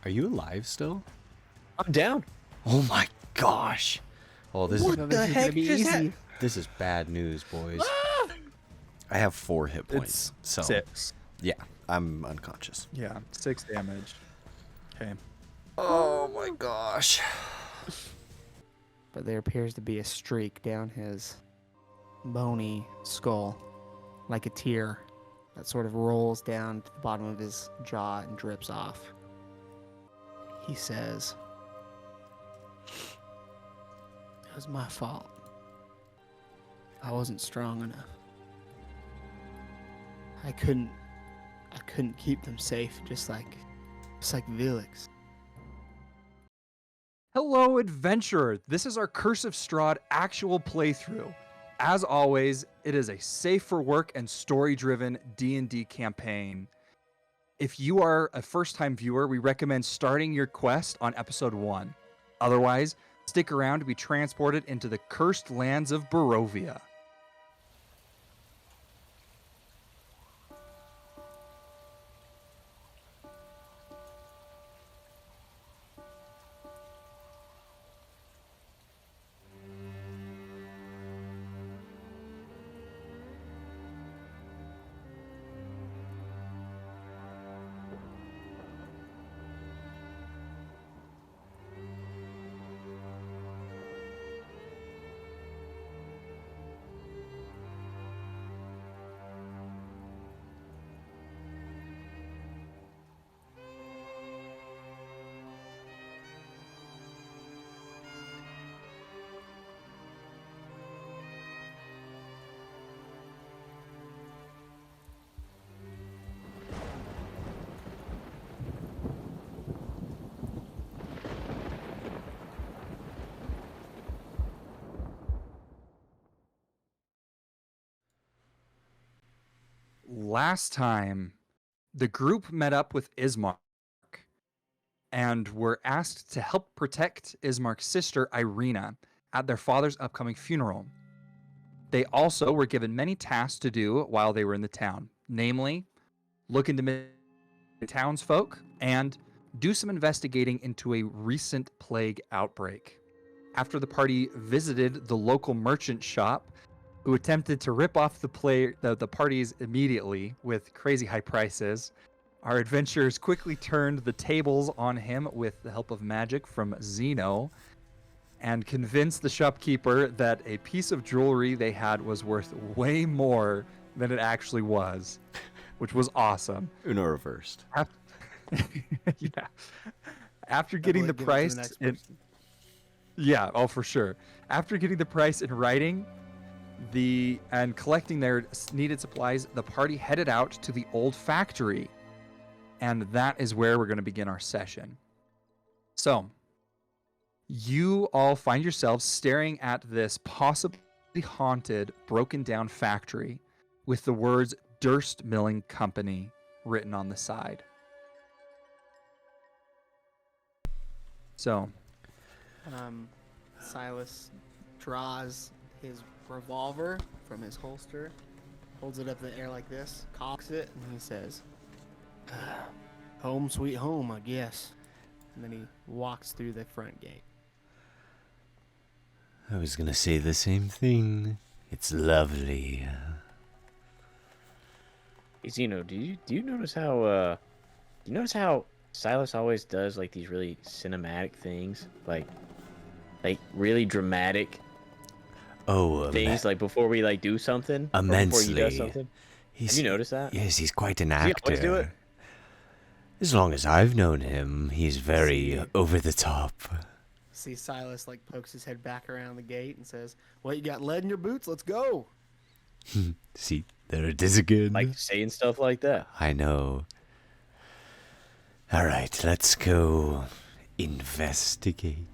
Are you alive still? I'm down. Oh my gosh. Oh, this What the heck just happened? this is bad news, boys. I have 4 hit points. It's So 6. yeah, I'm unconscious. Yeah, 6 damage. Okay. Oh my gosh. But there appears to be a streak down his bony skull, like a tear that sort of rolls down to the bottom of his jaw and drips off. He says, "It was my fault. I wasn't strong enough. I couldn't keep them safe, just like Vilix." Hello, adventurer. This is our Curse of Strahd actual playthrough. As always, it is a safe for work and story-driven D&D campaign. If you are a first-time viewer, we recommend starting your quest on episode 1. Otherwise, stick around to be transported into the cursed lands of Barovia. Last time, the group met up with Ismark and were asked to help protect Ismark's sister, Irina, at their father's upcoming funeral. They also were given many tasks to do while they were in the town, namely, look into townsfolk and do some investigating into a recent plague outbreak. After the party visited the local merchant shop, who attempted to rip off the parties immediately with crazy high prices, our adventurers quickly turned the tables on him with the help of magic from Zeno and convinced the shopkeeper that a piece of jewelry they had was worth way more than it actually was, which was awesome. Uno reversed. Yeah. After getting the price, yeah, oh for sure. After getting the price in writing, and collecting their needed supplies, the party headed out to the old factory, and that is where we're going to begin our session. So, you all find yourselves staring at this possibly haunted, broken down factory with the words Durst Milling Company written on the side. So, Silas draws his revolver from his holster, holds it up in the air like this, cocks it, and he says, "Home sweet home, I guess." And then he walks through the front gate. I was gonna say the same thing. It's lovely. Hey, Zeno, do you notice how Silas always does like these really cinematic things, like really dramatic things, like before we like do something, immensely. or before he does something? Have you noticed that? Yes, he's quite an Does actor. he always do it? As long as I've known him, he's very over the top. See, Silas like pokes his head back around the gate and says, "What, you got lead in your boots? Let's go." See, there it is again. Like saying stuff like that. I know. All right, let's go investigate.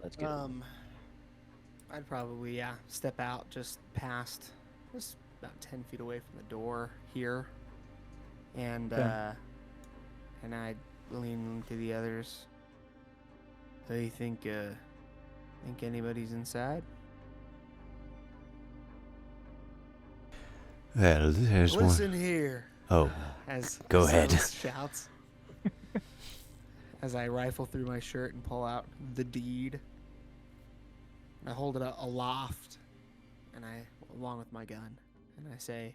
Let's get I'd probably step out just about 10 feet away from the door here, and and I'd lean to the others. "So you think anybody's inside?" Well, there's one. "Listen here. Oh, As Go ahead. Silas shouts. As I rifle through my shirt and pull out the deed. I hold it aloft, and along with my gun, and I say,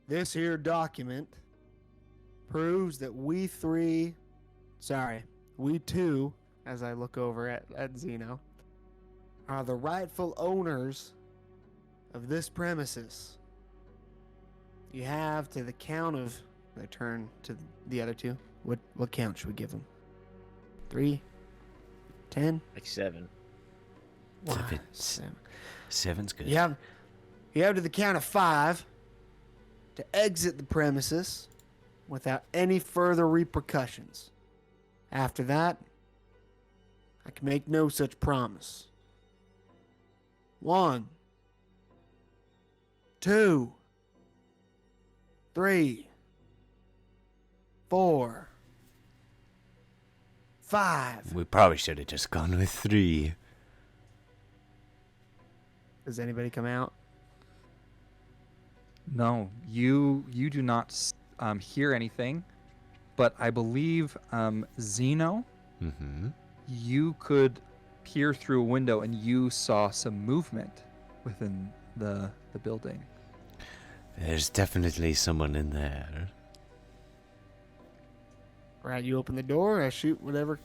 "This here document proves that we two, as I look over at Zeno, are the rightful owners of this premises. You have to the count of," I turn to the other two. What count should we give them? 3? 10? Like 7. Why? Seven's good. You have to the count of 5 to exit the premises without any further repercussions. After that, I can make no such promise. 1, 2, 3, 4, 5. We probably should have just gone with 3. Does anybody come out? No, you do not hear anything, but I believe Zeno, Mm-hmm. you could peer through a window and you saw some movement within the building. There's definitely someone in there. Right, you open the door, I shoot whatever's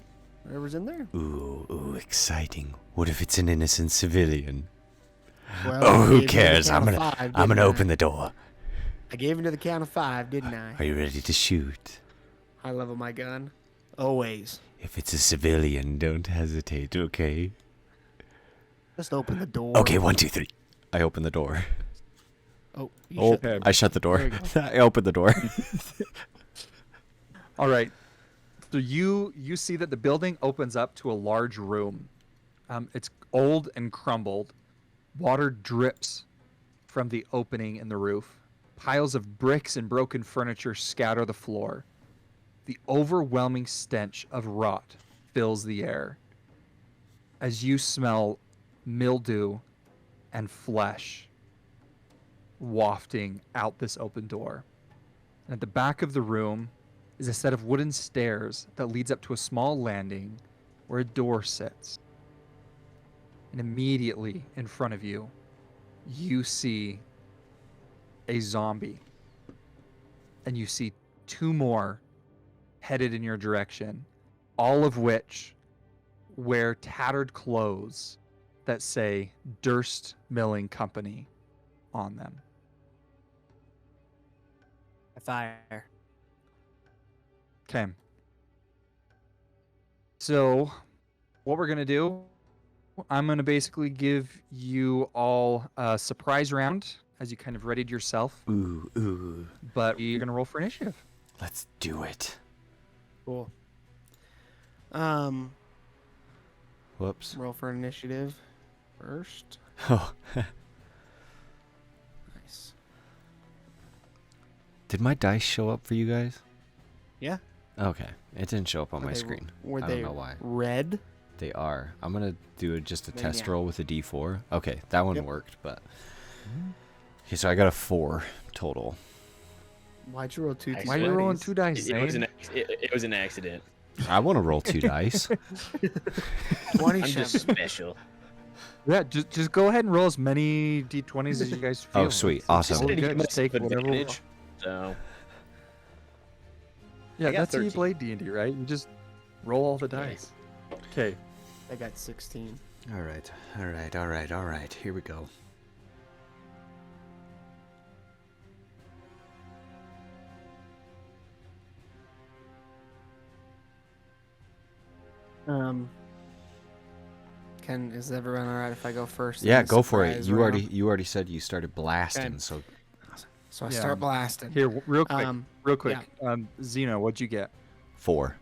in there. Ooh, exciting. What if it's an innocent civilian? Well, Oh, I who gave you the cares? count I'm of gonna 5, I'm didn't gonna I? open the door. I gave him to the count of 5, didn't I? Are you ready to shoot? I level my gun. Always. If it's a civilian, don't hesitate, okay? Just open the door. Okay, 1, 2, 3. I open the door. Oh, you Oh, shut- I shut the door. There you I open the door. All right. So you see that the building opens up to a large room. It's old and crumbled. Water drips from the opening in the roof. Piles of bricks and broken furniture scatter the floor. The overwhelming stench of rot fills the air as you smell mildew and flesh wafting out this open door. And at the back of the room is a set of wooden stairs that leads up to a small landing where a door sits. And immediately in front of you, you see a zombie. And you see 2 more headed in your direction, all of which wear tattered clothes that say Durst Milling Company on them. I fire. Okay. So, what we're going to do, I'm going to basically give you all a surprise round as you kind of readied yourself, Ooh. but you're going to roll for initiative. Let's do it. Cool. Whoops. Roll for initiative first. Oh, Nice. did my dice show up for you guys? Yeah. Okay. It didn't show up on Were my they- screen. Were I they don't know why. red? They are. I'm gonna do just a Then test yeah. roll with a D4. Okay, that one Yep. worked, but okay, so I got a 4 total. Why'd you roll 2 Why Why are you rolling 2 dice, It was Zane? it was an accident. I want to roll 2 dice. 27. I'm just special. Yeah, just go ahead and roll as many d20s as you guys feel. Oh, sweet. It's Awesome. all Didn't good. get Just much take whatever. advantage, so Yeah, I got that's how you 13. play D&D, right? You just roll all the dice. Okay. I got 16. All right. Here we go. Is everyone alright if I go first? in Yeah, the go for it. surprise You round? already said you started blasting, Okay. so So I Yeah. start blasting. Here, real quick. yeah. Zeno, what'd you get? 4.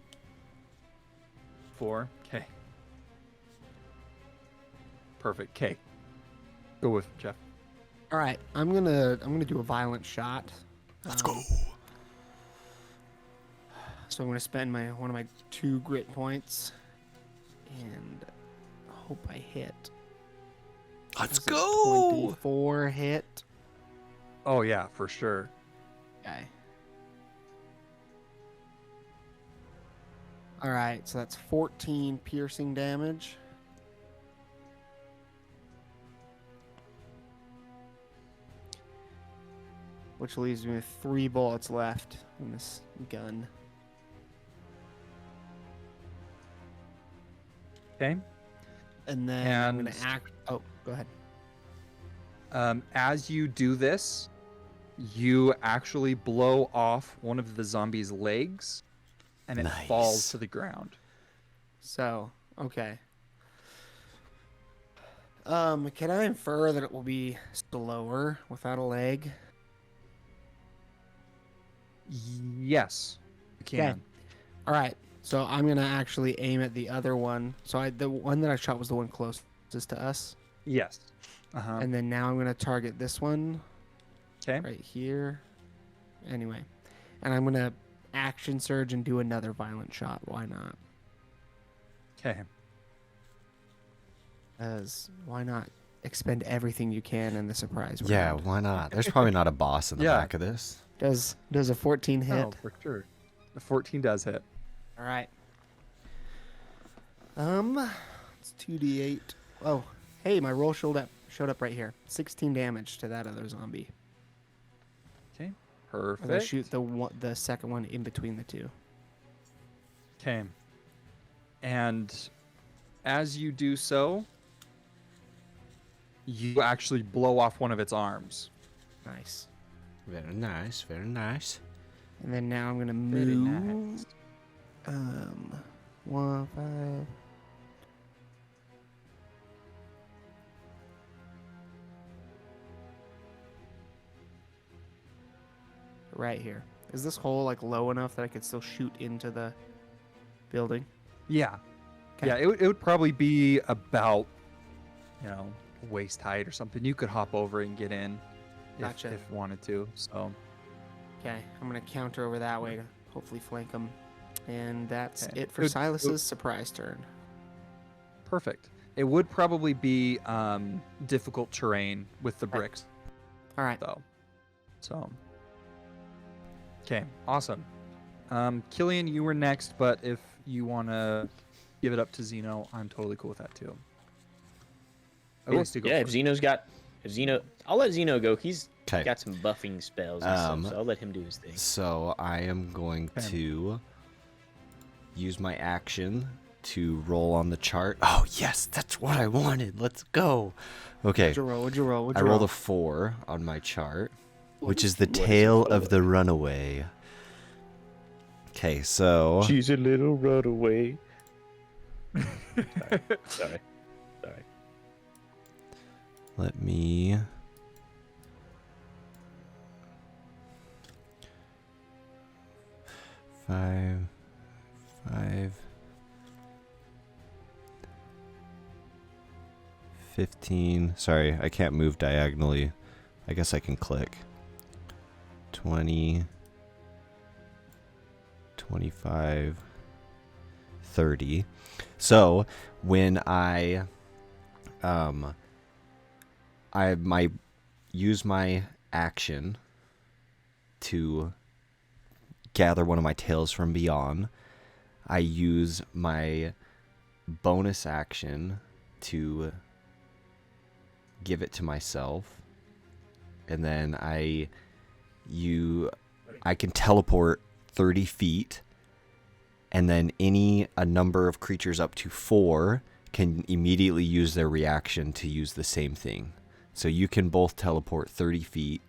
4. Okay. Perfect. Okay. Go with Jeff. All right, I'm gonna do a violent shot. Let's go. So I'm gonna spend one of my 2 grit points, and hope I hit. Let's That's a go. 24 hit. Oh yeah, for sure. Okay. All right, so that's 14 piercing damage. Which leaves me with 3 bullets left in this gun. Okay. And then I'm going And- to act. Oh, go ahead. As you do this, you actually blow off one of the zombie's legs, and it falls Nice. to the ground. So, okay. Can I infer that it will be slower without a leg? Yes, you can. All right. So I'm gonna actually aim at the other one. So the one that I shot was the one closest to us, Yes. Uh-huh. and then now I'm gonna target this one Okay. right here. Anyway, and I'm gonna action surge and do another violent shot. Why not? Okay. As why not expend everything you can in the surprise Yeah, round? why not? There's probably not a boss in the Yeah. back of this. Does a 14 hit? Oh, for sure. The 14 does hit. All right. It's 2d8. Oh, hey, my roll showed up right here. 16 damage to that other zombie. Okay. I'm gonna Perfect. shoot the second one in between the two. Okay. And as you do so, you actually blow off one of its arms. Nice. Very nice, very nice. And then now I'm gonna Very move. nice. 1, 5. Right here. Is this hole like low enough that I could still shoot into the building? Yeah. Okay. Yeah, it would probably be about, waist height or something. You could hop over and get in Gotcha. if wanted to. So, Okay, I'm gonna counter over that way to hopefully flank him. And that's Okay. it for Good- Silas's surprise turn. perfect. It would probably be difficult terrain with the Right. bricks, All right. though. So, okay, awesome. Killian, you were next, but if you want to give it up to Zeno, I'm totally cool with that too. Who wants to go Yeah, if first? Zeno's got, I'll let Zeno go. He's 'Kay. got some buffing spells and stuff, Um, so I'll let him do his thing. So I am going Okay. to use my action to roll on the chart. Oh yes, that's what I wanted. Let's go. Okay, What'd you roll? What'd you roll? What'd I you rolled roll? a 4 on my chart, which is is- the what is tail a of the runaway. Okay, so She's a little runaway. Sorry. let me. Five. 15. Sorry, I can't move diagonally. I guess I can click. 20. 25. 30. So when I use my action to gather one of my tails from beyond, I use my bonus action to give it to myself, and then I can teleport 30 feet, and then a number of creatures up to 4 can immediately use their reaction to use the same thing. So you can both teleport 30 feet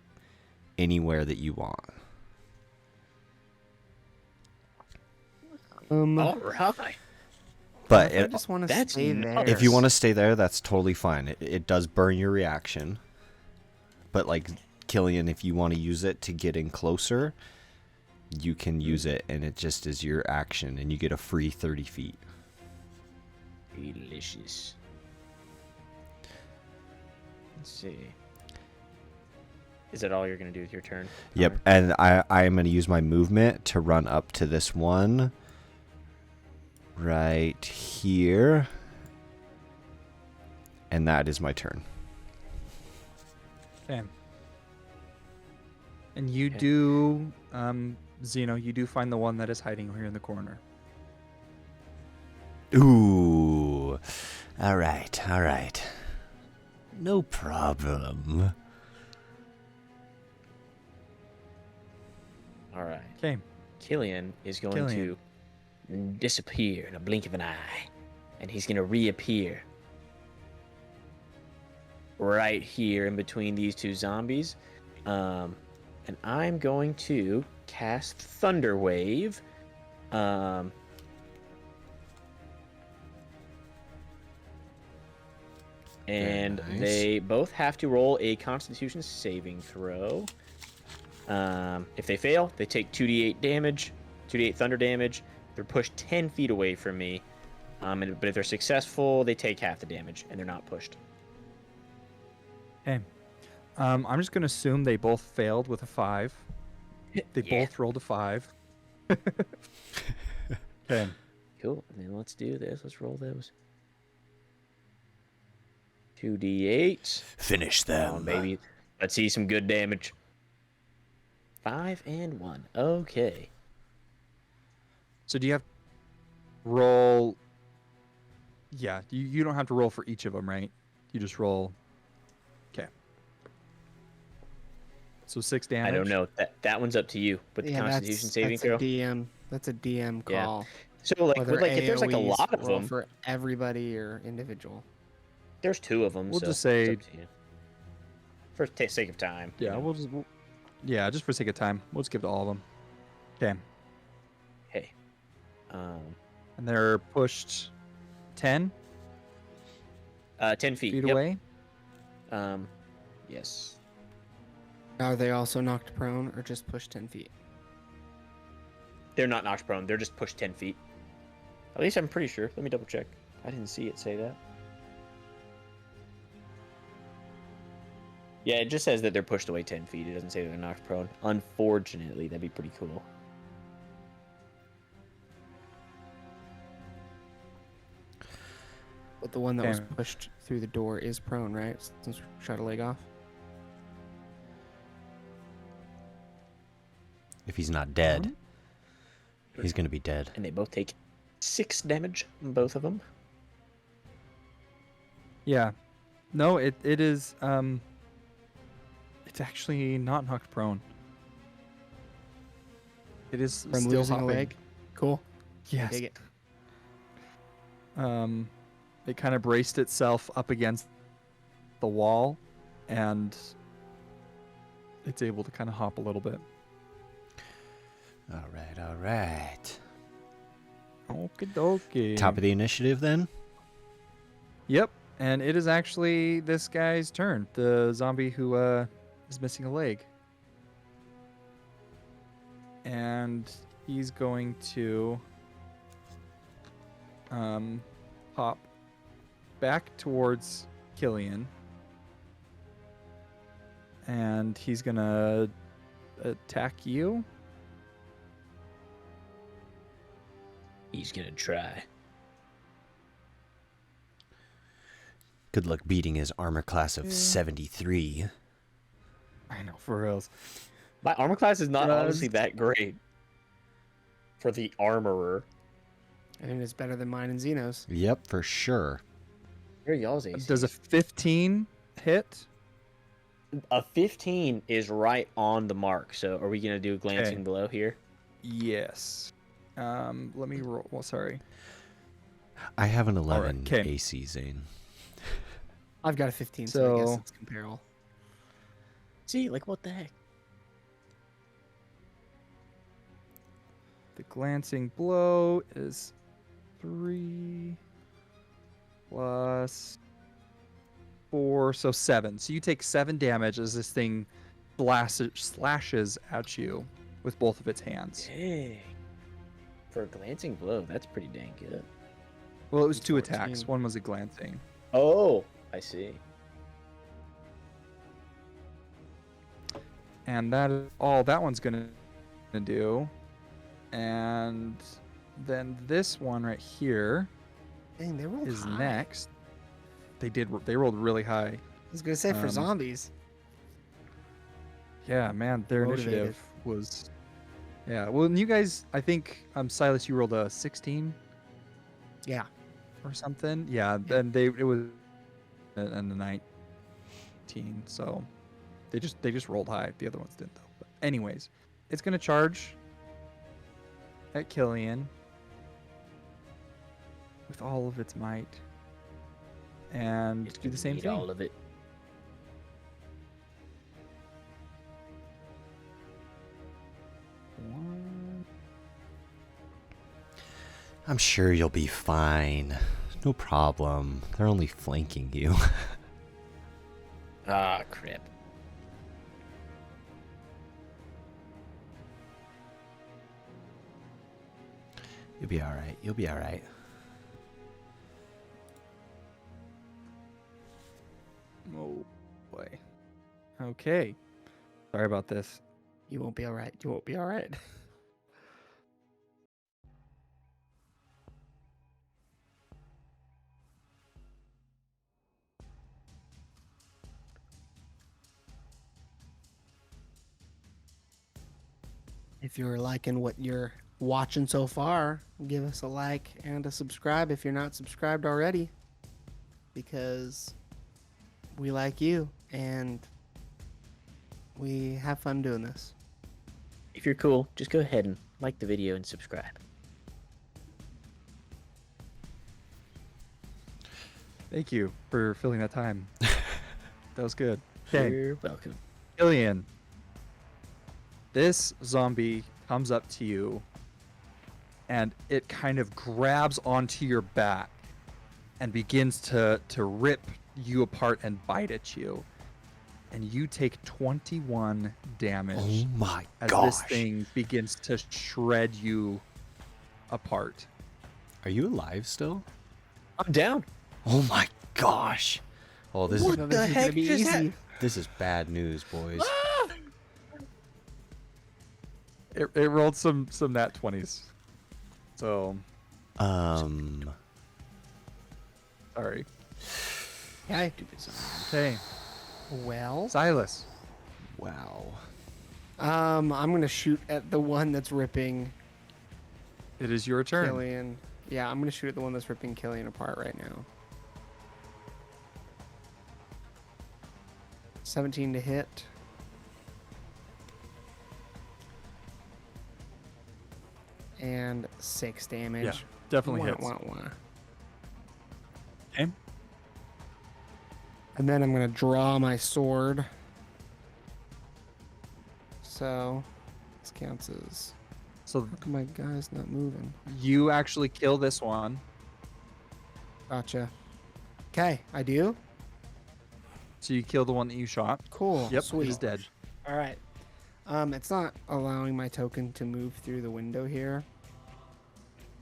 anywhere that you want. All right. But I just want to that's stay nuts. there. if you want to stay there, that's totally fine. It does burn your reaction. But like Killian, if you want to use it to get in closer, you can use it, and it just is your action, and you get a free 30 feet. Delicious. Let's see. Is that all you're gonna do with your turn? Yep, and I am going to use my movement to run up to this one right here. And that is my turn. Okay. And you do, Zeno, you do find the one that is hiding here in the corner. Ooh. All right. No problem. All right. Okay. Killian is going to disappear in a blink of an eye, and he's going to reappear right here in between these two zombies. And I'm going to cast Thunder Wave. And nice. they both have to roll a Constitution saving throw. If they fail, they take 2d8 damage, 2d8 thunder damage. They're pushed 10 feet away from me. But if they're successful, they take half the damage, and they're not pushed. Okay. I'm just going to assume they both failed with a 5. They both rolled a 5. Okay. Cool. And then let's do this. Let's roll those. 2d8. Finish them. Oh, baby. Let's see some good damage. 5 and 1. Okay. So do you have roll? Yeah, you don't have to roll for each of them, right? You just roll. Okay. So 6 damage. I don't know. That one's up to you. But the Constitution saving throw. That's a DM call. So like, if there's like a AOEs lot of roll them for everybody or individual. There's 2 of them. We'll so just say. it's up to you. For sake of time. Yeah, yeah, just for sake of time, we'll just give it to all of them. Okay. Hey. And they're pushed 10 10 feet feet yep. away. Yes. Are they also knocked prone or just pushed 10 feet? They're not knocked prone. They're just pushed 10 feet. At least I'm pretty sure. Let me double check. I didn't see it say that. Yeah, it just says that they're pushed away 10 feet. It doesn't say that they're knocked prone. Unfortunately, that'd be pretty cool. But the one that was pushed through the door is prone, right? Since we shot a leg off. If he's not dead, he's going to be dead. And they both take 6 damage, both of them. Yeah. No, it is it's actually not knocked prone. It is From still losing hopping. a leg. Cool. Yes. Dig it. It kind of braced itself up against the wall, and it's able to kind of hop a little bit. All right. Okie dokie. Top of the initiative then? Yep, and it is actually this guy's turn. The zombie who is missing a leg. And he's going to hop back towards Killian. And he's going to attack you. He's gonna try. Good luck beating his armor class of 73. I know, for reals. My armor class is not Trust. honestly that great. For the armorer. I think it's better than mine and Xeno's. Yep, for sure. Here are y'all's AC. Does a 15 hit? A 15 is right on the mark. So are we gonna do a glancing blow here? Yes. Let me roll. Well, sorry. I have an 11 Alright, 'kay. AC, Zane. I've got a 15, so I guess So- it's comparable. See, like what the heck? The glancing blow is 3 plus 4, so 7. So you take 7 damage as this thing slashes at you with both of its hands. Dang. For a glancing blow, that's pretty dang good. Well, it was 2 14. attacks. One was a glancing. Oh, I see. And that is all that one's going to do. And then this one right here Dang, they rolled is high. next. They rolled really high. I was gonna say for zombies. Yeah, man, their Motivated. initiative was. Yeah, well, and you guys, I think, Silas, you rolled a 16. Yeah. or something. Yeah, then it was in the 19, so they just rolled high. The other ones didn't though. But anyways, it's gonna charge at Killian with all of its might and It's do the gonna same need thing. all of it. One. I'm sure you'll be fine. No problem. They're only flanking you. Ah, crap. You'll be alright. You'll be alright. Oh boy. Okay. Sorry about this. You won't be all right. You won't be all right. If you're liking what you're watching so far, give us a like and a subscribe if you're not subscribed already. Because we like you and we have fun doing this. If you're cool, just go ahead and like the video and subscribe. Thank you for filling that time. That was good. Okay. You're welcome. Killian, this zombie comes up to you and it kind of grabs onto your back and begins to rip you apart and bite at you. And you take 21 damage Oh my as gosh. this thing begins to shred you apart. Are you alive still? I'm down. Oh my gosh. Oh, this What the heck just happened? this is bad news, boys. It rolled some nat 20s. So, sorry. Okay. Stupid son. Okay, Well, Silas. Wow. I'm gonna shoot at the one that's ripping It is your turn. Killian. Yeah, I'm gonna shoot at the one that's ripping Killian apart right now. 17 to hit. And 6 damage. Yeah, definitely Wah, hits. wah, wah. Okay. And then I'm gonna draw my sword. So this counts as. So How come my guy's not moving? you actually kill this one. Gotcha. Okay, I do. So you kill the one that you shot. Cool. Yep, Sweet. he's dead. All right. It's not allowing my token to move through the window here.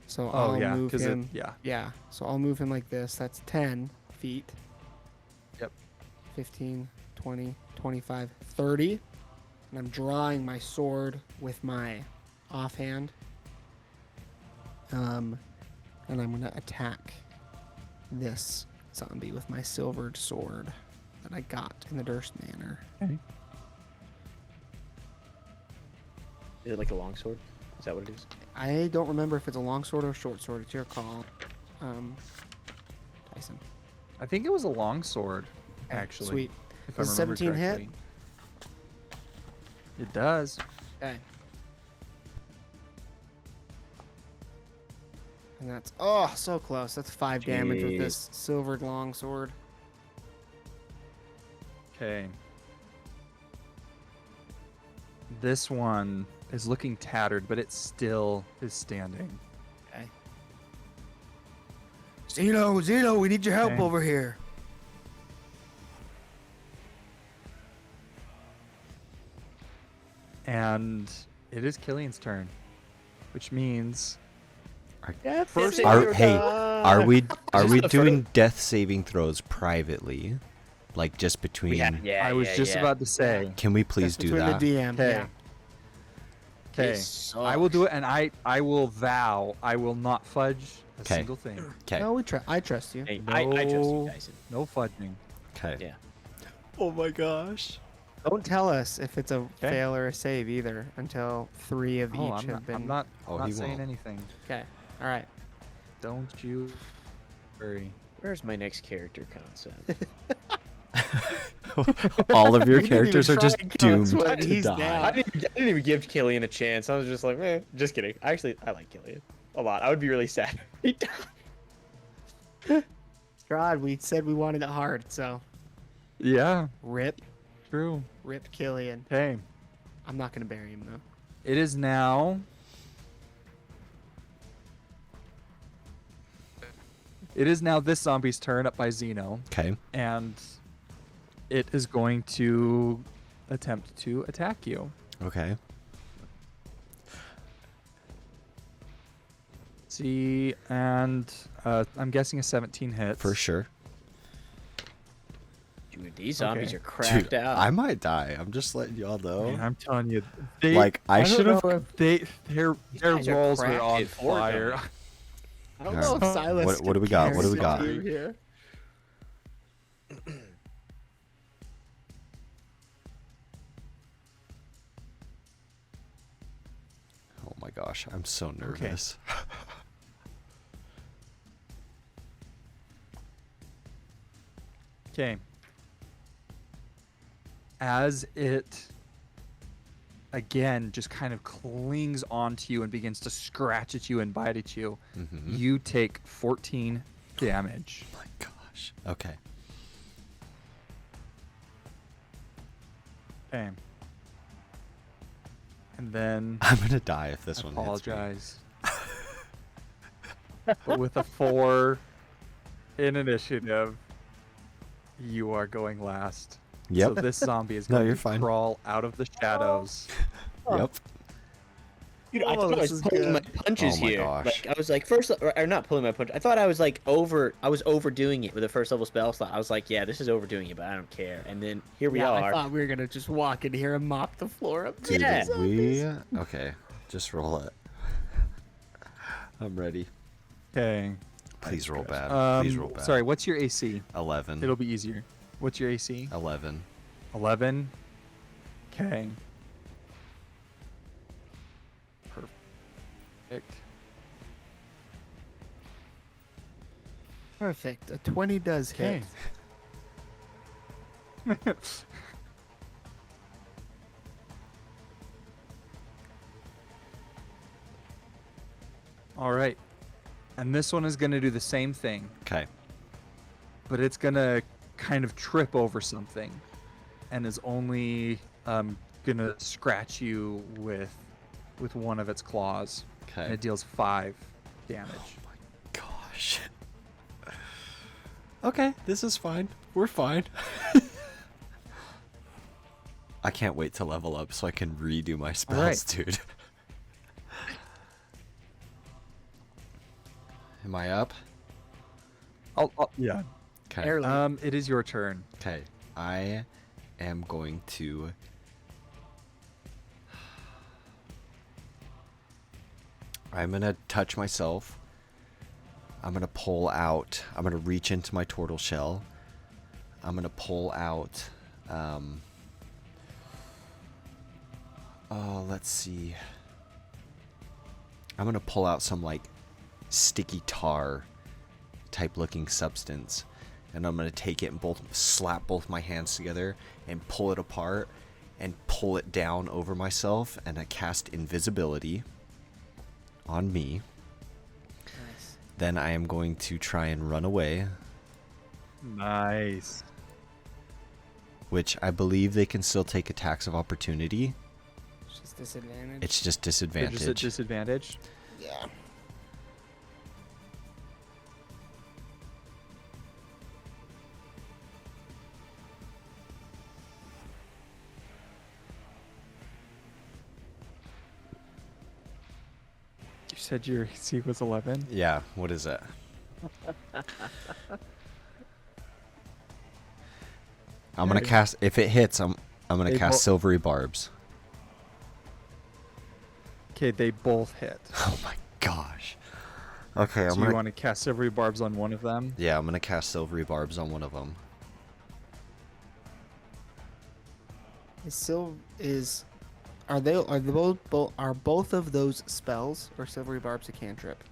So Oh I'll yeah, move because him. yeah. Yeah. So I'll move him like this. That's 10 feet. Yep. 15, 20, 25, 30. And I'm drawing my sword with my offhand. And I'm going to attack this zombie with my silvered sword that I got in the Durst Manor. Okay. Is it like a longsword? Is that what it is? I don't remember if it's a long sword or a short sword. It's your call. Tyson. I think it was a long sword, Okay, actually. Sweet. If Does I remember 17 hit? correctly. It does. Okay. And that's so close. That's 5 damage with this silvered longsword. Okay. This one is looking tattered, but it still is standing. Okay. Zeno, we need your help Okay. over here. And it is Killian's turn, which means First, Are we this the doing death saving throws privately? Like just between I was just about to say, Can we please That's do between that? the DM. Okay. Yeah. okay, I will do it, and I will vow I will not fudge a 'Kay. single thing. Okay. No, I trust you. Hey, I trust you, No. Tyson. No fudging. Okay. Yeah. Oh my gosh. Don't tell us if it's a fail or a save either until 3 of Oh, each have been. I'm not Oh, not he saying won't. anything. Okay. All right. Don't you Very. Where's my next character concept? All of your You didn't characters even are try just and kill us doomed when to he's die. down. I didn't even give Killian a chance. I was just like, just kidding. Actually, I like Killian a lot. I would be really sad. He died. Strahd, we said we wanted it hard, so Yeah, rip true. Killian. Okay. I'm not gonna bury him though. It is now. It is now this zombie's turn up by Xeno, Okay. and it is going to attempt to attack you. Okay. See, and I'm guessing a 17 hits. For sure. Dude, these zombies Okay. are cracked Dude, out. I might die. I'm just letting y'all know. Man, I'm telling you, Like, I don't should've- know if their guys are rolls were cracked on at four fire. guns. I don't Alright. know if Silas. What do we got? What do we got? Here. Oh my gosh, I'm so nervous. Okay. As it again just kind of clings onto you and begins to scratch at you and bite at you, Mhm. you take 14 damage. Oh my gosh. Okay. Okay. And then I'm gonna die if this I one hits me. apologize. But with a 4 in initiative, you are going last. Yep. So this zombie is No, going you're to fine. crawl out of the shadows. Yep. Dude, I Oh, thought I this was is pulling my good. punches Oh my here. gosh. Like I was like or not pulling my punch. I thought I was like I was overdoing it with a first level spell slot. I was like, yeah, this is overdoing it, but I don't care. And then here we Yeah, I are. thought we were gonna just walk in here and mop the floor up. Dude, Yeah. Okay. Just roll it. I'm ready. Okay. Please roll bad. Please roll bad. Sorry, what's your AC? 11. It'll be easier. What's your AC? 11. 11. Okay. Perfect. Perfect. A 20 does hit. Okay. All right. And this one is going to do the same thing, Okay. but it's going to kind of trip over something and is only going to scratch you with one of its claws. And Okay. it deals 5 damage. Gosh. Okay, this is fine. We're fine. I can't wait to level up so I can redo my spells, Alright. dude. Am I up? Yeah. Okay. Airline. It is your turn. Okay. I am going to. I'm going to touch myself. I'm going to pull out. I'm going to reach into my turtle shell. I'm going to pull out. Oh, let's see. I'm going to pull out some like sticky tar type looking substance. And I'm going to take it and slap both my hands together and pull it apart and pull it down over myself. And I cast invisibility on me. Nice. Then I am going to try and run away, Nice. which I believe they can still take attacks of opportunity. It's just disadvantage. It's just They're disadvantage. just at disadvantage. Yeah. You said your AC was 11? Yeah, what is it? I'm gonna Yeah. cast. If it hits, I'm gonna They cast both- silvery barbs. Okay, they both hit. Oh my gosh. Okay, I'm So you gonna. want to cast silvery barbs on one of them? Yeah, I'm gonna cast silvery barbs on one of them. Are both of those spells or silvery barbs a cantrip?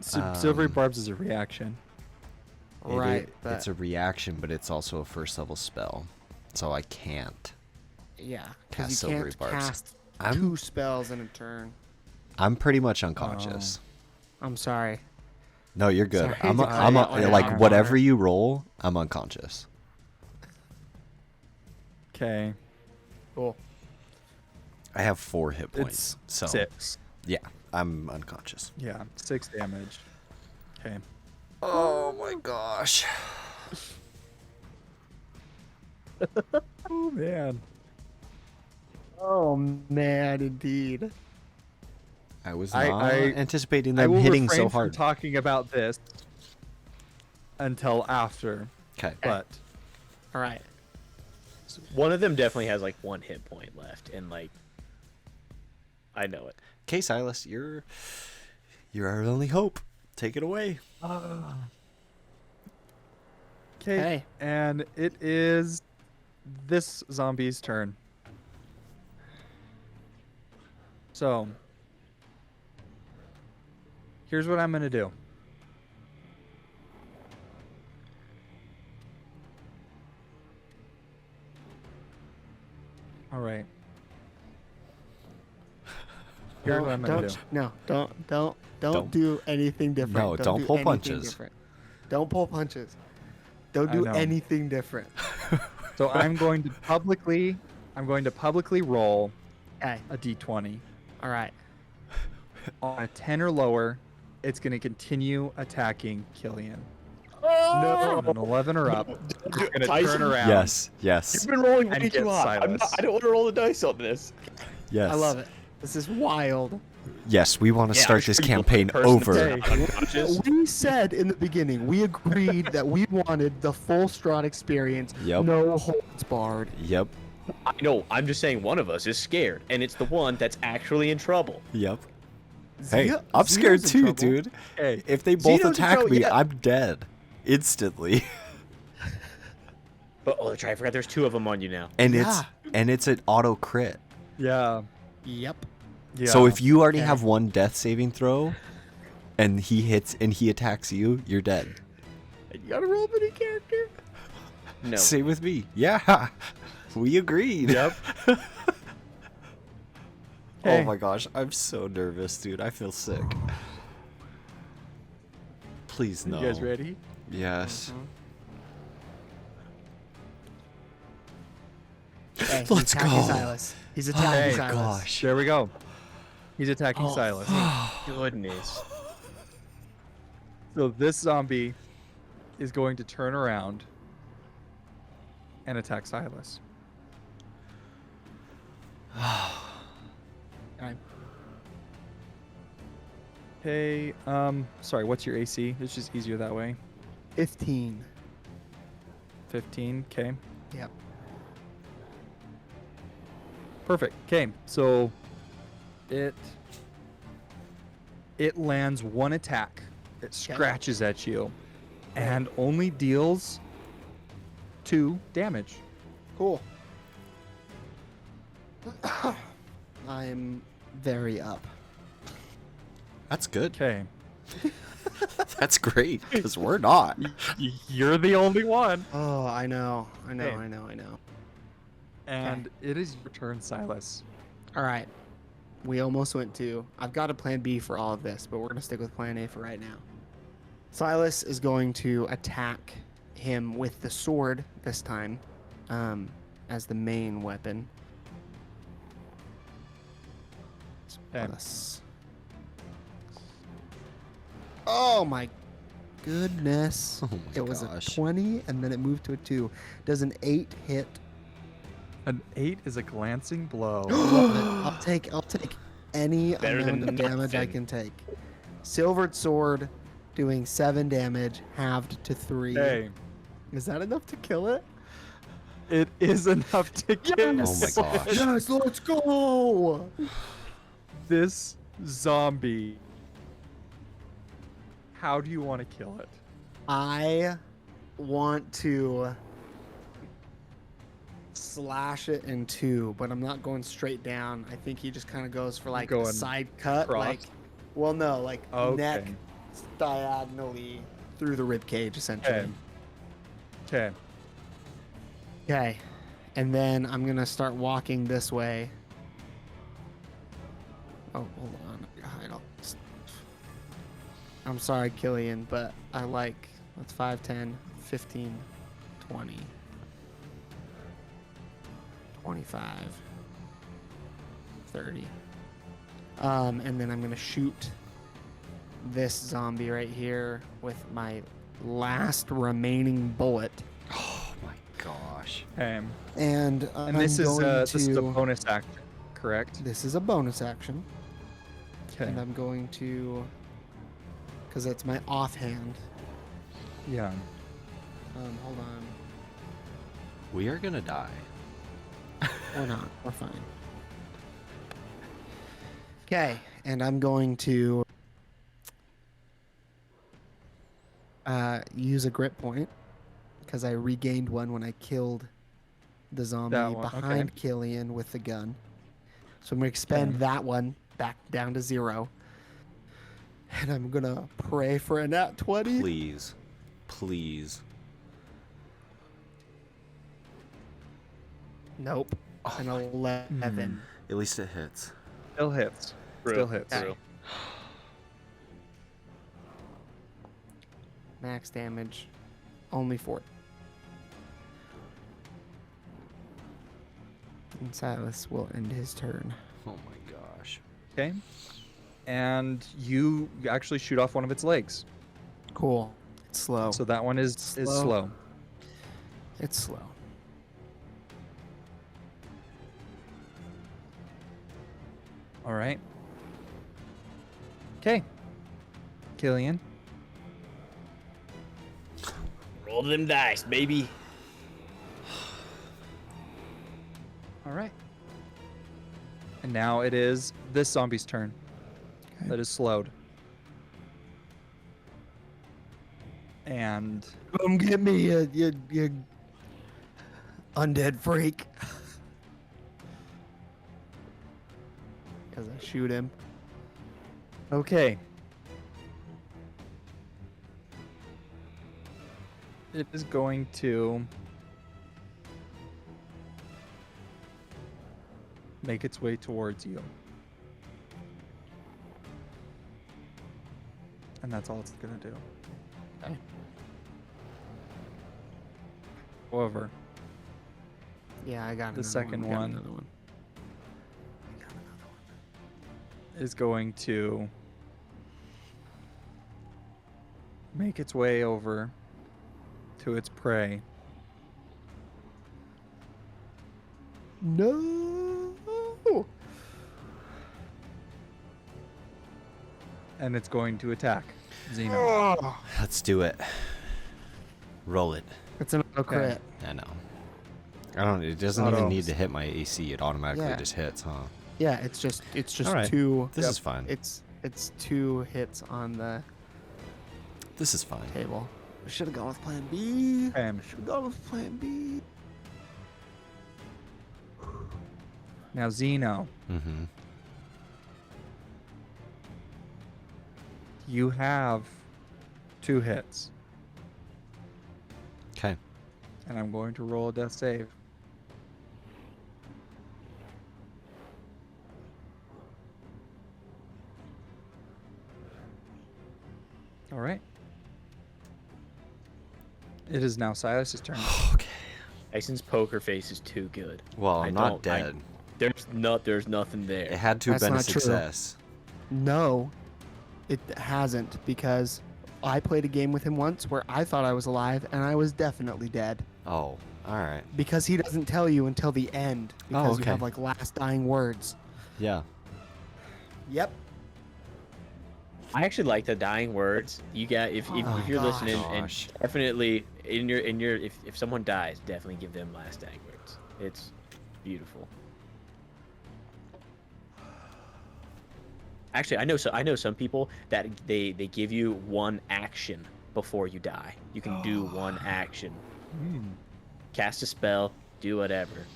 Silvery Barbs is a reaction. Right. But It's a reaction, but it's also a first level spell, so I can't. yeah, cast because you Silvery can't Barbs. cast I'm- 2 spells in a turn. I'm pretty much unconscious. I'm sorry. No, you're good. Sorry to I'm call you out like on whatever it. you roll, I'm unconscious. Okay. Cool. I have 4 hit points, It's so 6. yeah, I'm unconscious. Yeah, 6 damage. Okay. Oh my gosh. Oh man. Oh man, indeed. I was I- not I- anticipating I them will hitting refrain so from hard. talking about this until after, Okay. but All right. One of them definitely has like 1 hit point left, and like, I know it. Okay, Silas, you're our only hope. Take it away. okay. Hey. And it is this zombie's turn. So, here's what I'm gonna do. All right. Here's what I'm gonna do. No, don't Don't- do anything different. No, don't do pull anything punches. different. Don't pull punches. Don't I do know. anything different. So I'm going to publicly roll Okay. a d20. All right. On a 10 or lower, it's going to continue attacking Killian. No. On an 11 or up, it's going to Tyson? turn around. Yes, yes, You've been rolling And way get too hot. Silas. I don't want to roll the dice on this. yes. I love it. This is wild. Yes, we want to Yeah, start I'm this sure you look campaign like a person over. that's unconscious. We said in the beginning, we agreed that we wanted the full Strahd experience. Yep. No holds barred. Yep, I know. I'm just saying one of us is scared, and it's the one that's actually in trouble. yep. Hey, Zia- I'm scared Zia's in too, trouble. dude. Hey, If they both Zeno's in attack trouble, me, yeah. I'm dead instantly. But oh, I forgot. There's 2 of them on you now. And Yeah. it's an auto crit. yeah. Yep. Yeah. So if you already Okay. have 1 death saving throw, and he hits and he attacks you, you're dead. You gotta roll a mini character. No. Same with me. Yeah, we agreed. Yep. Oh Okay. my gosh, I'm so nervous, dude. I feel sick. Please no. You guys ready? Yes. Okay, he's Let's attacking go. Silas. He's Oh attacking my Silas. gosh. There we go. He's attacking Oh, Silas. Goodness. So this zombie is going to turn around and attack Silas. Okay. Hey, sorry, what's your AC? It's just easier that way. 15. 15, okay. Yep. Perfect. Okay, so it lands 1 attack. It scratches at you and only deals 2 damage. Cool. I'm very up. That's good. Okay. That's great, because we're not. You're the only one. Oh, I know. Okay. I know. And it is your turn, Silas. All right. We almost went to. I've got a plan B for all of this, but we're going to stick with plan A for right now. Silas is going to attack him with the sword this time as the main weapon. Okay. Plus. Oh my goodness. Oh my It was gosh. a 20 and then it moved to a 2. Does an 8 hit? An 8 is a glancing blow. Love it. I'll take any Better than amount of damage I nothing. can take. Silvered sword doing 7 damage, halved to 3. Hey, Is that enough to kill it? it is enough to kill. Oh my gosh. Yes, let's go. This zombie. How do you want to kill it? I want to slash it in 2, but I'm not going straight down. I think he just kind of goes for like a Going side cut, cross? like, well, no, like Okay. neck diagonally through the rib cage, essentially. Okay. Okay. And then I'm going to start walking this way. Oh, hold on. I gotta hide all this stuff. I'm sorry, Killian, but I like... That's 5, 10, 15, 20, 25, 30. And then I'm going to shoot this zombie right here with my last remaining bullet. Oh my gosh. Okay. And This is a to... bonus action, correct? This is a bonus action. Okay. And I'm going to... Because it's my offhand. Yeah. Hold on. We are gonna die. Or not. We're fine. Okay. And I'm going to use a grit point because I regained one when I killed the zombie That one, behind okay. Killian with the gun. So I'm going to expend that one back down to 0. And I'm going to pray for a nat 20. Please. Please. Nope. An 11. At least it hits. Still hits. True, Still hits. true. Max damage. Only 4. And Silas will end his turn. Oh my gosh. Okay. And you actually shoot off one of its legs. Cool. It's slow. So that one is slow. It's slow. All right. Okay. Killian. Roll them dice, baby. All right. And now it is this zombie's turn. Okay. That is slowed. And Come get me, you undead freak. Because I shoot him. okay. It is going to make its way towards you. And that's all it's going to do. Okay. However, Yeah, I got The another second I got one. another one. is going to make its way over to its prey. No. And it's going to attack Xeno. Oh, Let's do it. Roll it. it's an auto crit. I know. I don't. It doesn't Auto. even need to hit my AC. It automatically Yeah. just hits, huh? Yeah, it's just All right. 2. This is fine. It's 2 hits on the This is fine. table. I should have gone with Plan B. Okay. Should have gone with Plan B. Now Xeno, Mm-hmm. you have 2 hits. Okay. And I'm going to roll a death save. All right. It is now Silas's turn. Okay. Tyson's poker face is too good. Well, I I'm not don't- I- dead. There's nothing there. It had to have That's been a not true. success. No, it hasn't, because I played a game with him once where I thought I was alive and I was definitely dead. Oh, all right. Because he doesn't tell you until the end. Because you okay. have like last dying words. Yeah. Yep. I actually like the dying words. You got if Oh, you're listening, and gosh. definitely in your if someone dies, definitely give them last dying words. It's beautiful. Actually, I know some people that they give you one action before you die. You can do one action. Cast a spell, do whatever.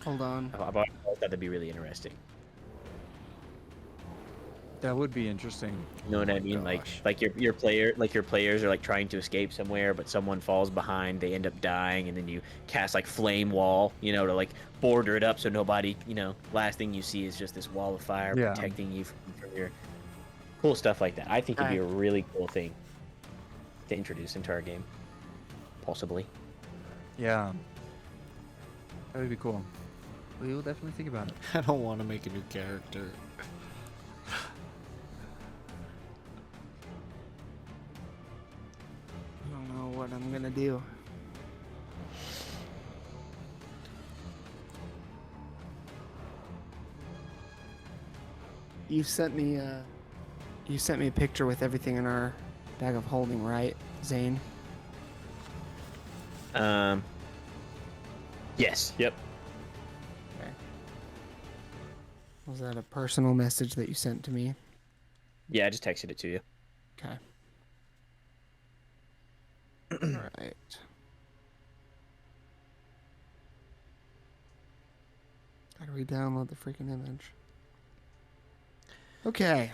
Hold on. I thought that'd be really interesting. That would be interesting. You know what I mean? gosh. Like your players are like trying to escape somewhere, but someone falls behind. They end up dying, and then you cast like flame wall, you know, to like border it up so nobody, you know, last thing you see is just this wall of fire Yeah. protecting you from your cool stuff like that. I think it'd be a really cool thing to introduce into our game, possibly. Yeah. That would be cool. We will definitely think about it. I don't want to make a new character. I don't know what I'm gonna do. You sent me a picture with everything in our bag of holding, right, Zane? Yes. Yep. Okay. Was that a personal message that you sent to me? Yeah, I just texted it to you. Okay. All right. Gotta re-download the freaking image. Okay.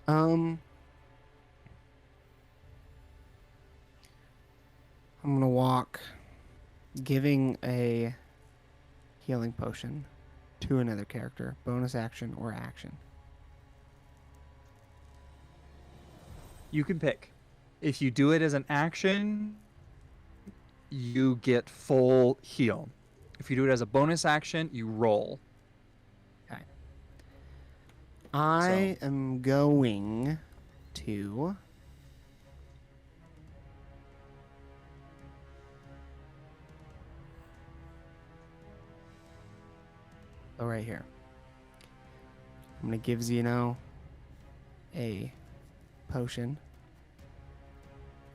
I'm gonna walk, giving a healing potion to another character, bonus action or action. You can pick. If you do it as an action, you get full heal. If you do it as a bonus action, you roll. Okay. I am going to go right here. I'm gonna give Zeno a potion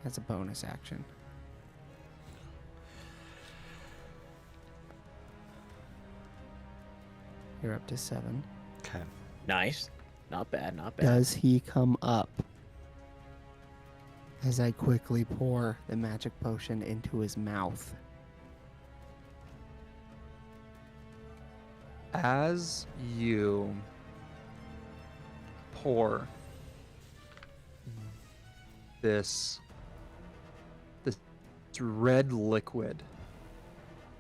as a bonus action. You're up to 7. Okay. Nice. Not bad. Not bad. Does he come up as I quickly pour the magic potion into his mouth? As you pour this red liquid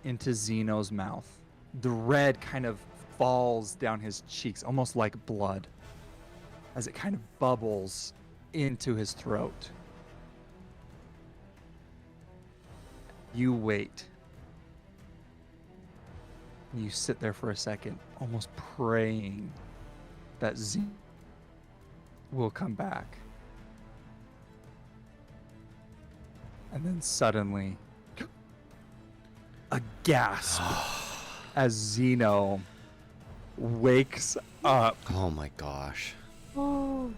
into Zeno's mouth, the red kind of falls down his cheeks, almost like blood, as it kind of bubbles into his throat. You wait. You sit there for a second, almost praying that Z will come back. And then suddenly, a gasp as Zeno wakes up. Oh my gosh. Oh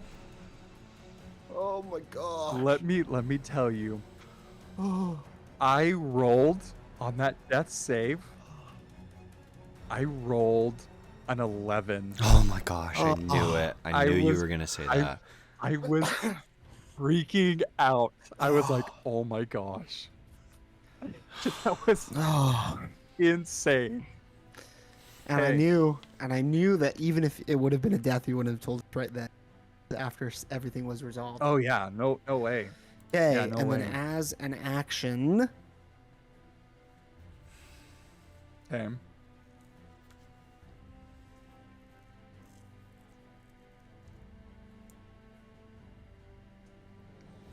my god. Let me tell you, Oh. I rolled on that death save. I rolled an 11. Oh my gosh, I knew it. I knew you were going to say that. I was freaking out. I was like, oh my gosh. That was insane. And Hey. I knew that even if it would have been a death, you would have told us right then after everything was resolved. Oh yeah, no way. Okay, yeah, no and way. then as an action, Okay.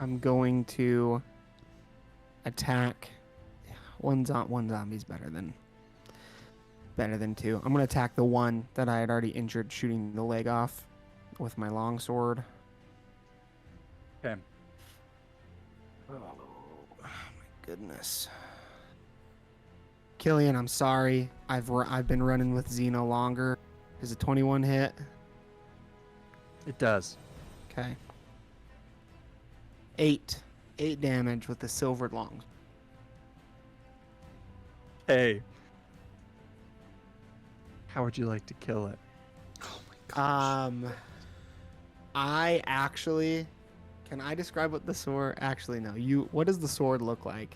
I'm going to attack. One zombie's better than 2. I'm gonna attack the one that I had already injured, shooting the leg off with my longsword. Okay. Oh my goodness. Killian, I'm sorry. I've been running with Xeno longer. Is a 21 hit? It does. Okay. 8 damage with the silvered long. Hey. How would you like to kill it? Oh my gosh. I actually Can I describe what the sword? Actually, no. What does the sword look like?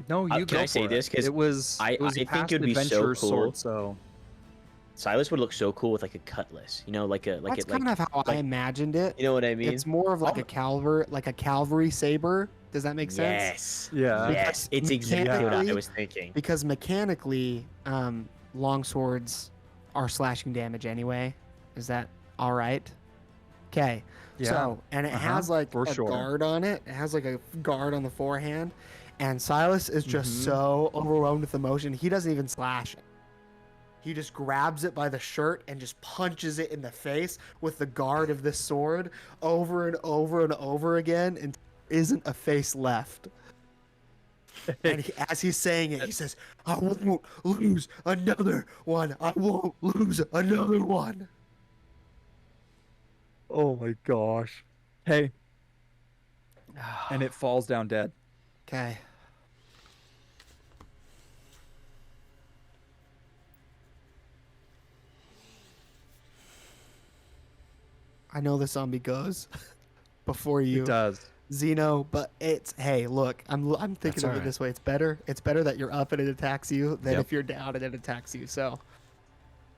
No, you Can go I say for this? it. 'Cause It was I a think past it would be so adventurer's cool. sword, so Silas would look so cool with like a cutlass. You know, That's kind of how I like imagined it. you know what I mean? It's more of like Almo- a cavalry saber. Does that make sense? Yes. Yeah. Yes. It's exactly what I was thinking. Because mechanically, long swords are slashing damage anyway. Is that all right? Okay. yeah. So, and it has like for a sure. guard on it. It has like a guard on the forehand. And Silas is just so overwhelmed with emotion. He doesn't even slash it. He just grabs it by the shirt and just punches it in the face with the guard of this sword over and over and over again, and isn't a face left. And as he's saying it, he says, "I won't lose another one. I won't lose another one." Oh my gosh. Hey. And it falls down dead. Okay. I know the zombie goes before you, It does. Zeno, but hey, look, I'm thinking That's of all it right. this way. It's better that you're up and it attacks you than Yep. if you're down and it attacks you. So,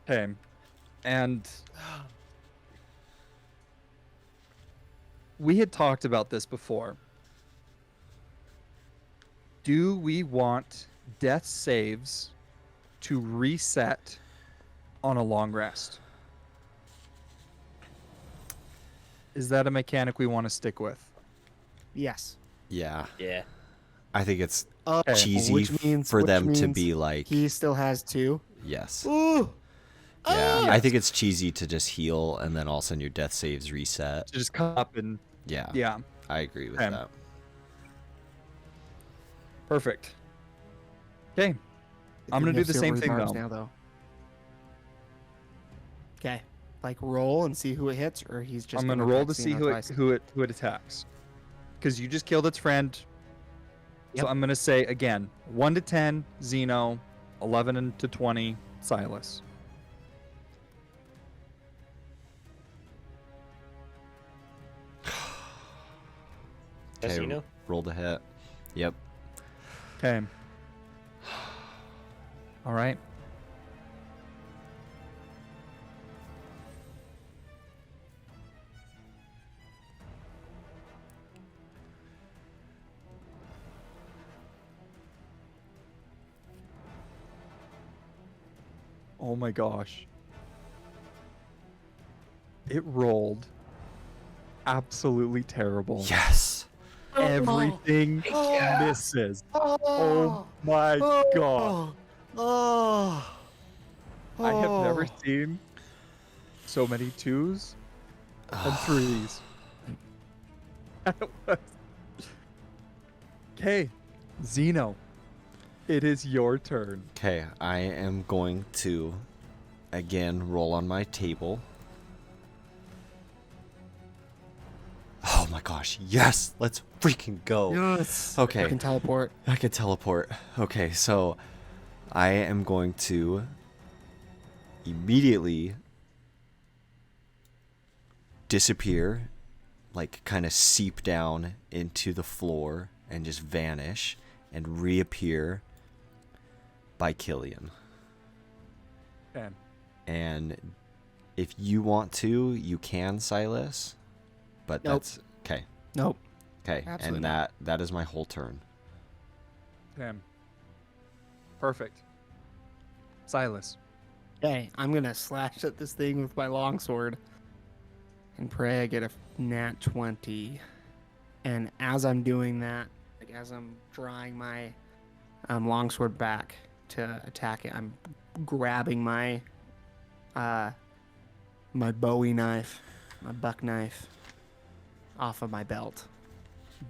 Okay. And we had talked about this before. Do we want death saves to reset on a long rest? Is that a mechanic we want to stick with? yes. Yeah. Yeah. I think it's Okay. cheesy Which means for them to means be like, he still has 2. yes. Ooh. Yeah, Ah! I think it's cheesy to just heal and then all of a sudden your death saves reset. To just come up and Yeah, yeah, I agree with Okay. that. perfect. Okay, I'm gonna do the same thing though. now, though. Okay. Like roll and see who it hits, or he's just. I'm gonna roll to see who it attacks, because you just killed its friend. Yep. So I'm gonna say again, 1 to 10, Zeno, 11 to 20, Silas. Does Okay, he know? roll the hit. Yep. Okay. All right. Oh my gosh. It rolled absolutely terrible. Yes. Everything misses. Oh my god. Oh. I have never seen so many 2s and 3s. Okay, Zeno, it is your turn. Okay, I am going to again roll on my table. Oh my gosh, yes! Let's freaking go. Yes. Okay. I can teleport. I can teleport. Okay, so I am going to immediately disappear, like kind of seep down into the floor and just vanish and reappear by Killian. Okay. And if you want to, you can, Silas, but Nope. that's okay. Nope. Okay, Absolutely and not. that is my whole turn. Okay. Perfect. Silas. Okay, I'm gonna slash at this thing with my longsword and pray I get a nat 20. And as I'm doing that, like as I'm drawing my longsword back to attack it, I'm grabbing my my Bowie knife, my buck knife, off of my belt,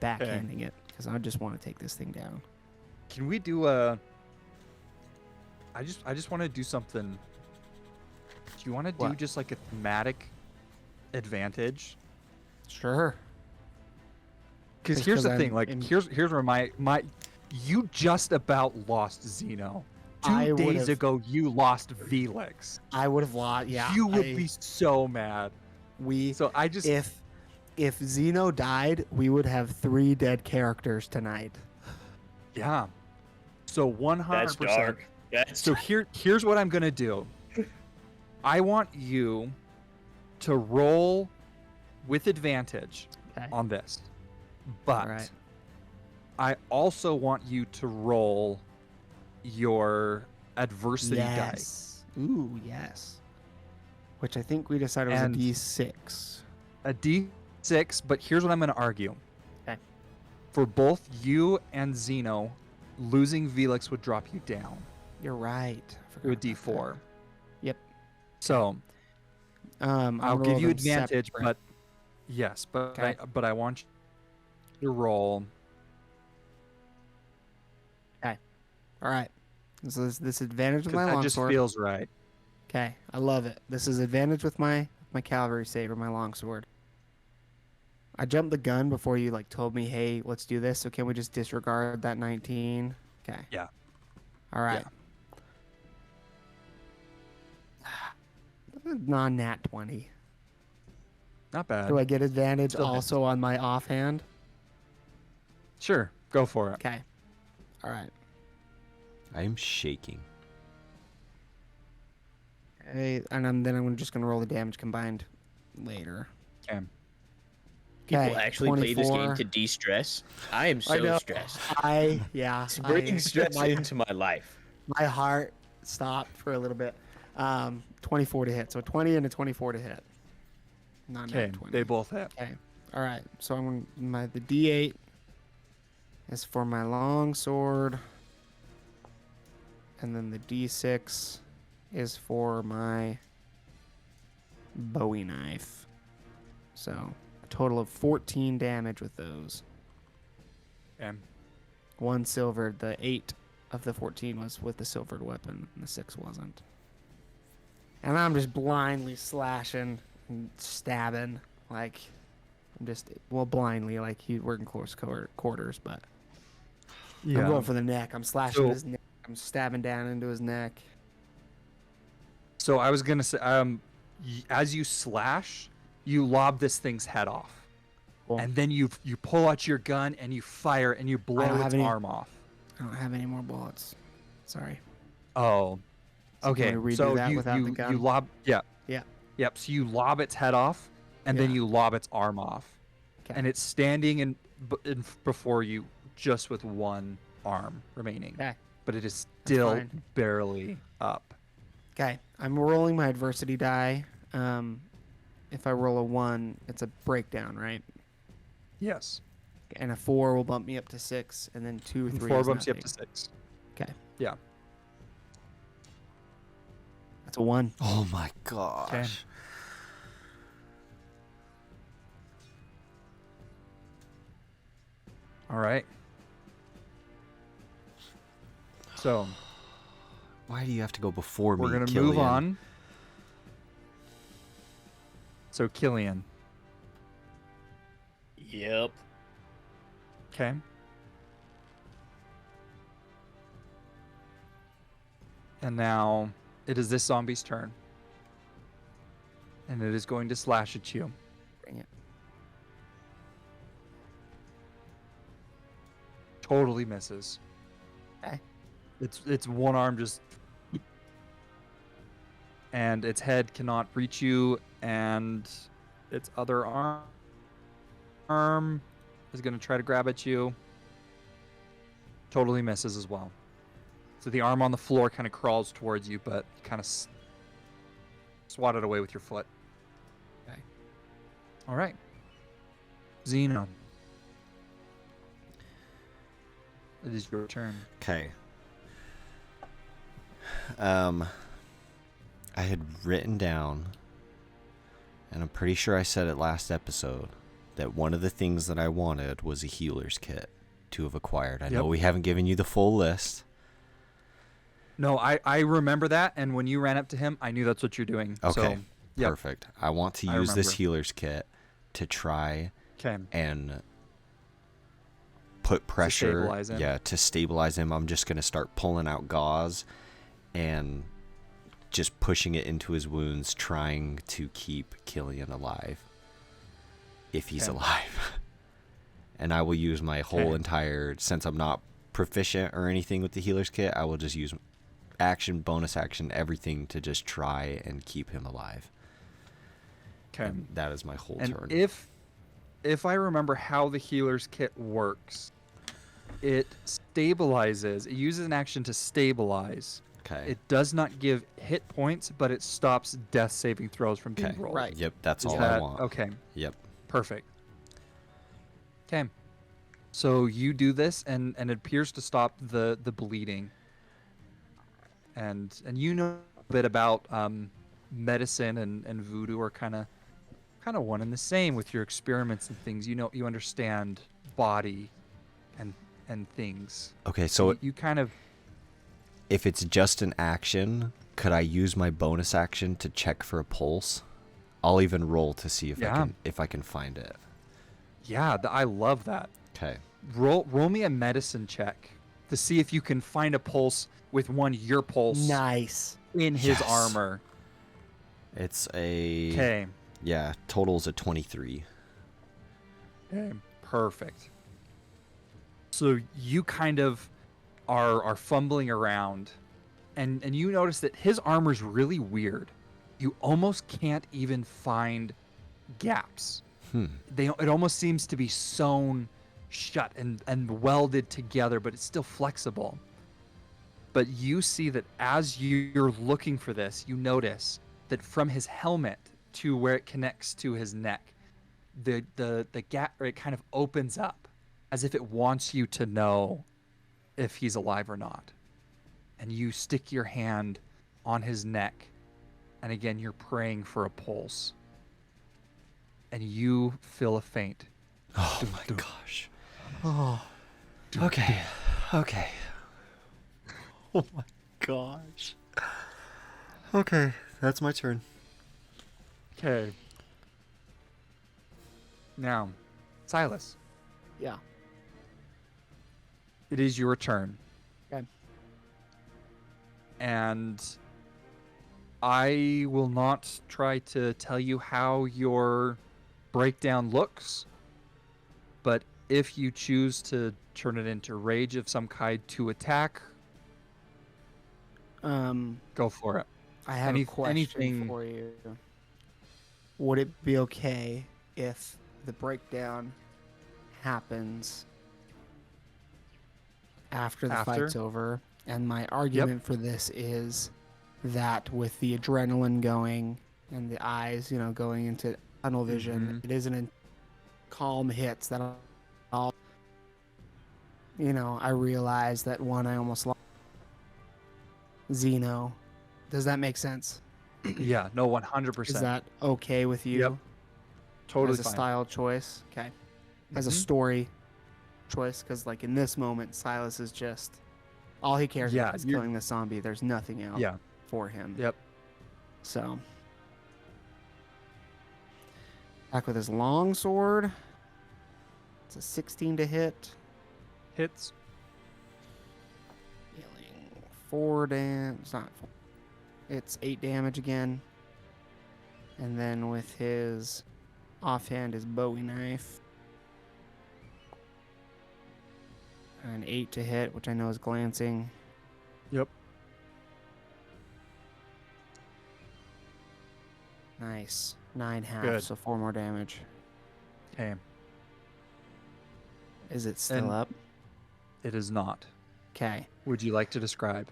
backhanding it because I just want to take this thing down. Can we do a? I just want to do something. Do you want to do What? just like a thematic advantage? Sure. Because Just here's 'cause the thing. I'm Like in- here's where my you just about lost Zeno. I 2 days would've- ago you lost Felix. I would have lost. Yeah. You would be so mad. So I just if Zeno died, we would have 3 dead characters tonight. yeah. So 100%. That's dark. So here's what I'm gonna do. I want you to roll with advantage Okay. on this, but Alright. I also want you to roll your adversity Yes. Ooh, yes. Which I think we decided was And- a D6. die. A D6, but here's what I'm going to argue. Okay. For both you and Zeno, losing Velix would drop you down You're right. I to forgot a about D4. that. Yep. So I'm I'll gonna give roll you them advantage, separate. but yes, Okay. but I want you to roll. All right. So this advantage with my Because that just longsword. feels right. Okay, I love it. This is advantage with my cavalry saber, my longsword. I jumped the gun before you like told me, hey, let's do this. So can we just disregard that 19? Okay. Yeah. All right. Non-nat 20. Not bad. Do I get advantage Still hits. also on my offhand? Sure, go for it. Okay. All right. I am shaking. Okay, and then I'm just gonna roll the damage combined later. Okay. People Okay, actually play this game 24. to de-stress. I am I so know. stressed. It's Bringing stress my, into my life. my heart stopped for a little bit. 24 to hit. So 20 and a 24 to hit. Not Okay, 20. they both hit. Okay. All right. So the D8 is for my long sword, and then the D6 is for my Bowie knife. So a total of 14 damage with those. Okay. 1 silver. The 8 of the 14 was with the silvered weapon, and the 6 wasn't. And I'm just blindly slashing and stabbing, like I'm just blindly, like we're in close quarters, but I'm going for the neck. I'm slashing So- his neck. I'm stabbing down into his neck. So I was gonna say, as you slash, you lob this thing's head off, Cool. and then you pull out your gun and you fire and you blow don't its have any- arm off. I don't have any more bullets. Sorry. Oh, So okay. can we redo So that you without the you gun? you lob, yeah, Yeah. yep. So you lob its head off, and then Yeah. you lob its arm off, 'Kay. and it's standing in before you just with one arm remaining, Okay. but it is still fine. barely up. Okay. I'm rolling my adversity die. If I roll a 1, it's a breakdown, right? Yes. And a 4 will bump me up to 6, and then 2 or 3 Four is bumps you up nothing. to 6. Okay. Yeah. That's a 1. Oh my gosh. All right. So Why do you have to go before me? we're gonna Killian? move on. So Killian. Yep. Okay. And now it is this zombie's turn. And it is going to slash at you. Bring it. Totally misses. Okay. It's one arm just, and its head cannot reach you, and its other arm is going to try to grab at you. Totally misses as well. So the arm on the floor kind of crawls towards you, but kind of swat it away with your foot. Okay. All right. Xeno. It is your turn. Okay. I had written down, and I'm pretty sure I said it last episode, that one of the things that I wanted was a healer's kit to have acquired. I know Yep. we haven't given you the full list. No, I remember that, and when you ran up to him, I knew that's what you're doing. Okay, So, yep. perfect. I want to I use this remember. healer's kit to try Okay. and put pressure. stabilize him. Yeah, to stabilize him. I'm just going to start pulling out gauze and just pushing it into his wounds, trying to keep Killian alive. If he's alive. And I will use my whole entire, since I'm not proficient or anything with the healer's kit, I will just use action, bonus action, everything to just try and keep him alive. Okay. And that is my whole And turn. if I remember how the healer's kit works, it stabilizes. It uses an action to stabilize. Okay. It does not give hit points, but it stops death saving throws from being Okay. rolled. Right. Yep, that's Is all that I want. okay? Yep. Perfect. Okay. So you do this, and it appears to stop the bleeding. And you know a bit about medicine and voodoo are kind of one and the same with your experiments and things. You know, you understand body and things. Okay, so you kind of, if it's just an action, could I use my bonus action to check for a pulse? I'll even roll to see if I can find it. yeah, I love that. Okay. Roll me a medicine check to see if you can find a pulse with your pulse Nice. in his Yes. armor. It's a Okay. Yeah, total's a 23. Okay. Perfect. So you kind of are fumbling around, and you notice that his armor's really weird. You almost can't even find gaps. It almost seems to be sewn shut and welded together, but it's still flexible. But you see that as you're looking for this, you notice that from his helmet to where it connects to his neck, the gap, or it kind of opens up as if it wants you to know if he's alive or not. And you stick your hand on his neck, and again you're praying for a pulse. And you feel a faint. Oh my gosh. Oh. Okay. Okay. Oh my gosh. Okay, that's my turn. Okay. Now, Silas, Yeah. it is your turn. Okay. And I will not try to tell you how your breakdown looks, but if you choose to turn it into rage of some kind to attack, go for it. I have a question for you. Would it be okay if the breakdown happens after the fight's over? And my argument for this is that with the adrenaline going and the eyes, going into tunnel vision, it isn't calm hits that I'll, I realize that one I almost lost. Zeno. Does that make sense? Yeah, no, 100%. Is that okay with you? Yep. Totally as a fine. style choice? Okay. As a story choice? Because, in this moment, Silas is just... all he cares about is killing the zombie. There's nothing else for him. Yep. So... back with his long sword. It's a 16 to hit. Hits. Dealing 4 damage. It's not 4. It's 8 damage again. And then with his offhand, his Bowie knife. An 8 to hit, which I know is glancing. Yep. Nice. 9 half, Good. so 4 more damage. Okay. Is it still And- up? It is not. Okay. Would you like to describe?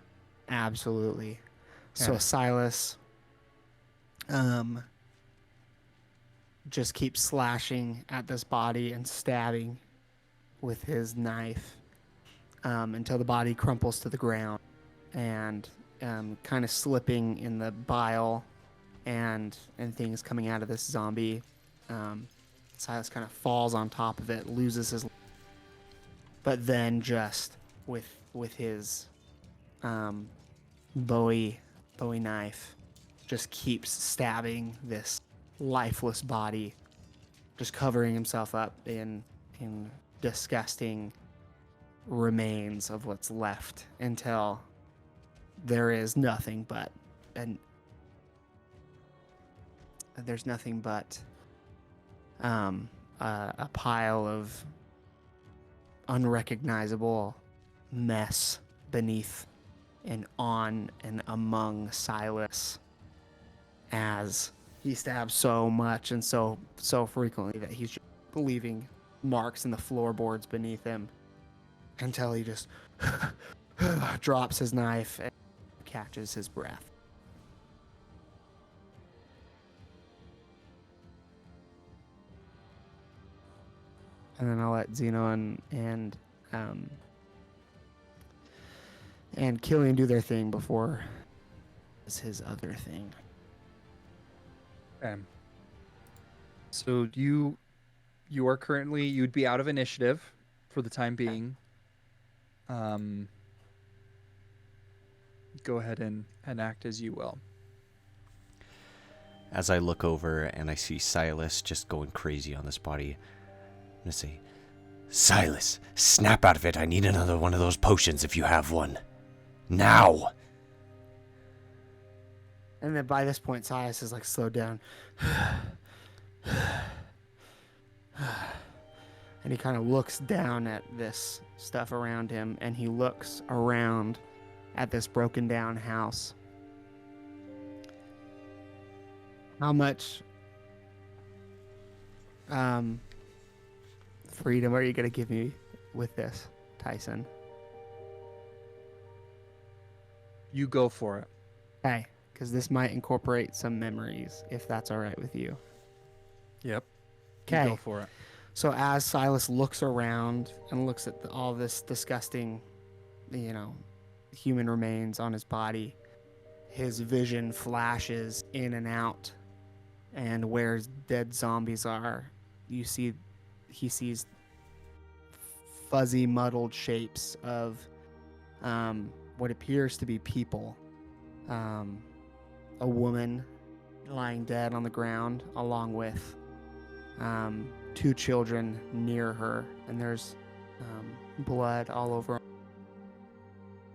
Absolutely. So Yeah. Silas just keeps slashing at this body and stabbing with his knife until the body crumples to the ground and kind of slipping in the bile and things coming out of this zombie. Silas kind of falls on top of it, loses his, but then just with his Bowie knife just keeps stabbing this lifeless body, just covering himself up in disgusting remains of what's left until there is nothing but an there's nothing but a pile of unrecognizable mess beneath and on and among Silas, as he stabs so much and so frequently that he's just leaving marks in the floorboards beneath him until he just drops his knife and catches his breath. And then I'll let Zeno and Killian do their thing before it's his other thing. Okay. So you are currently, you'd be out of initiative for the time being. Go ahead and act as you will. As I look over and I see Silas just going crazy on this body, I'm going to say, Silas, snap out of it. I need another one of those potions if you have one. Now! And then by this point, Silas is like slowed down. And he kind of looks down at this stuff around him, and he looks around at this broken down house. How much freedom are you going to give me with this, Tyson? You go for it. Okay, because this might incorporate some memories, if that's all right with you. Yep. Okay. You go for it. So as Silas looks around and looks at all this disgusting, human remains on his body, his vision flashes in and out, and where dead zombies are, he sees fuzzy, muddled shapes of what appears to be people. A woman lying dead on the ground, along with 2 children near her, and there's blood all over.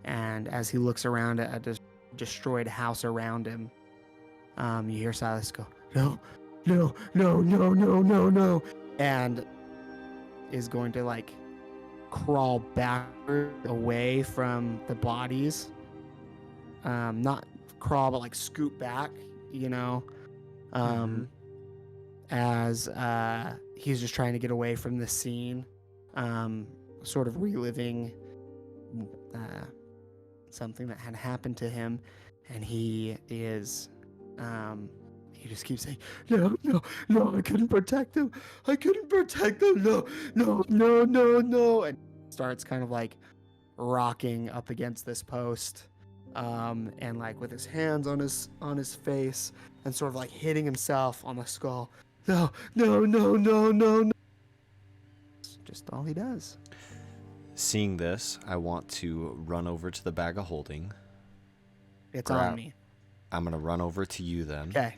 And as he looks around at a destroyed house around him, you hear Silas go, no, no, no, no, no, no, no, and is going to crawl backward away from the bodies. Not crawl, but scoot back, as he's just trying to get away from the scene, sort of reliving something that had happened to him, and he just keeps saying, no, no, no, I couldn't protect him, no, no, no, no, no, and starts kind of rocking up against this post, and with his hands on his face, and sort of hitting himself on the skull. No, no, no, no, no, no. It's just all he does. Seeing this, I want to run over to the bag of holding. It's on me. I'm going to run over to you then. Okay.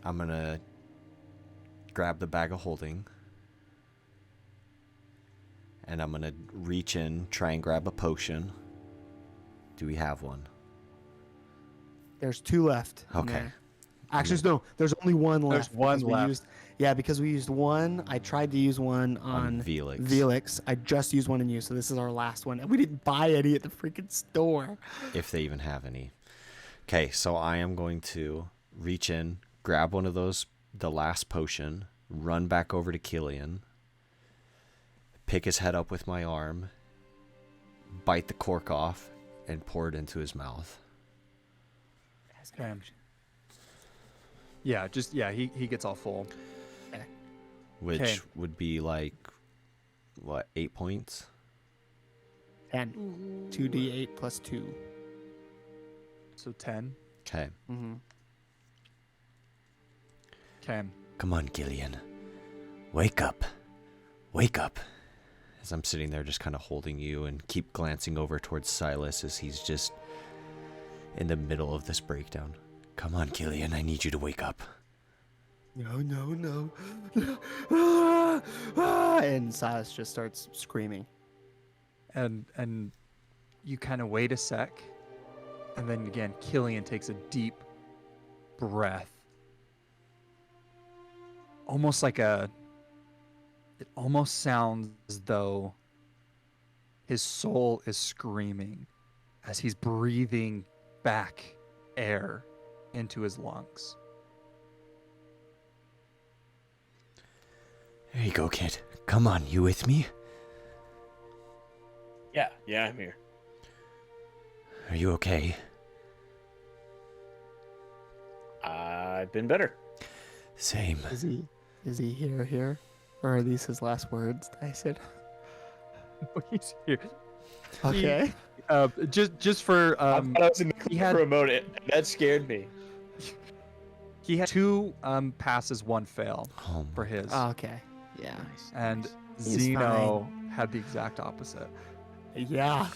I'm going to grab the bag of holding. And I'm going to reach in, try and grab a potion. Do we have one? There's 2 left. Okay. Actually, no. There's only 1 left. There's 1 left. Because we used 1. I tried to use one on Velix. I just used one on you, so this is our last one. And we didn't buy any at the freaking store. If they even have any. Okay, so I am going to reach in, grab one of those, the last potion, run back over to Killian, pick his head up with my arm, bite the cork off, and pour it into his mouth. Okay. Yeah, he gets all full. Which would be 8 points? 10. 2d8 plus 2. So 10. Okay. Mm-hmm. Okay. Come on, Gillian. Wake up. Wake up. As I'm sitting there just kind of holding you and keep glancing over towards Silas as he's just in the middle of this breakdown. Come on, Gillian, I need you to wake up. No, no, no. Ah, ah, and Silas just starts screaming. And you kind of wait a sec, and then again, Killian takes a deep breath, almost like it almost sounds as though his soul is screaming as he's breathing back air into his lungs. There you go, kid. Come on, you with me? Yeah, I'm here. Are you okay? I've been better. Same. Is he here? Or are these his last words, Tyson? He's here. Okay. Just for I thought I was in the he clear had- for a moment. That scared me. he had 2 passes, 1 fail Oh, for his. Oh, okay. Yeah. Nice. And He's Zeno had the exact opposite. Yeah.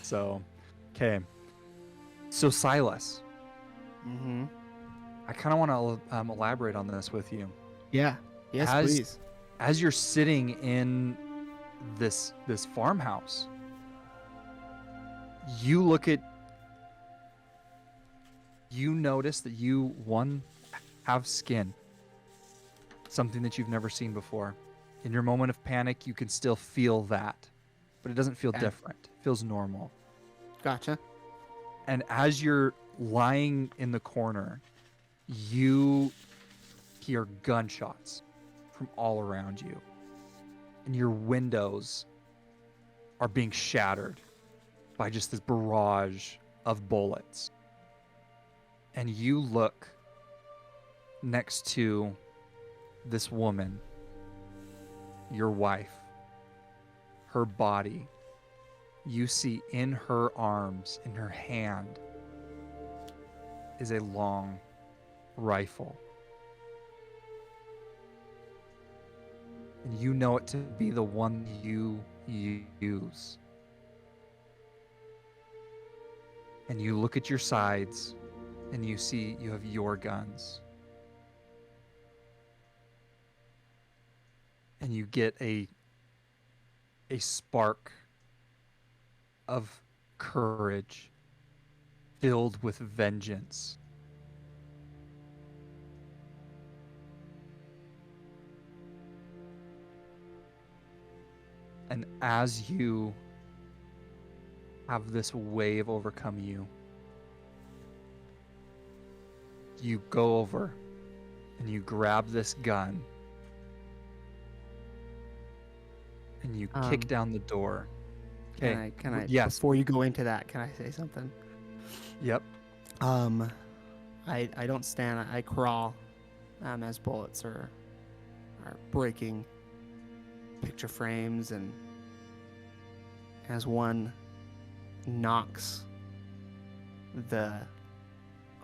So, okay. So Silas, Mm-hmm. I kind of want to elaborate on this with you. Yeah. Yes, As- please. As you're sitting in this farmhouse, you notice that you have skin, something that you've never seen before. In your moment of panic, you can still feel that, but it doesn't feel Okay. different. It feels normal. Gotcha. And as you're lying in the corner, you hear gunshots from all around you. And your windows are being shattered by just this barrage of bullets. And you look next to this woman, your wife, her body. You see in her arms, in her hand, is a long rifle. And you know it to be the one you use. And you look at your sides, and you see you have your guns. And you get a spark of courage filled with vengeance. And as you have this wave overcome you, you go over and you grab this gun and you kick Um, down the door. Can I Yes. before you go into that, can I say something? Yep. I don't stand, I crawl as bullets are breaking picture frames, and as one knocks the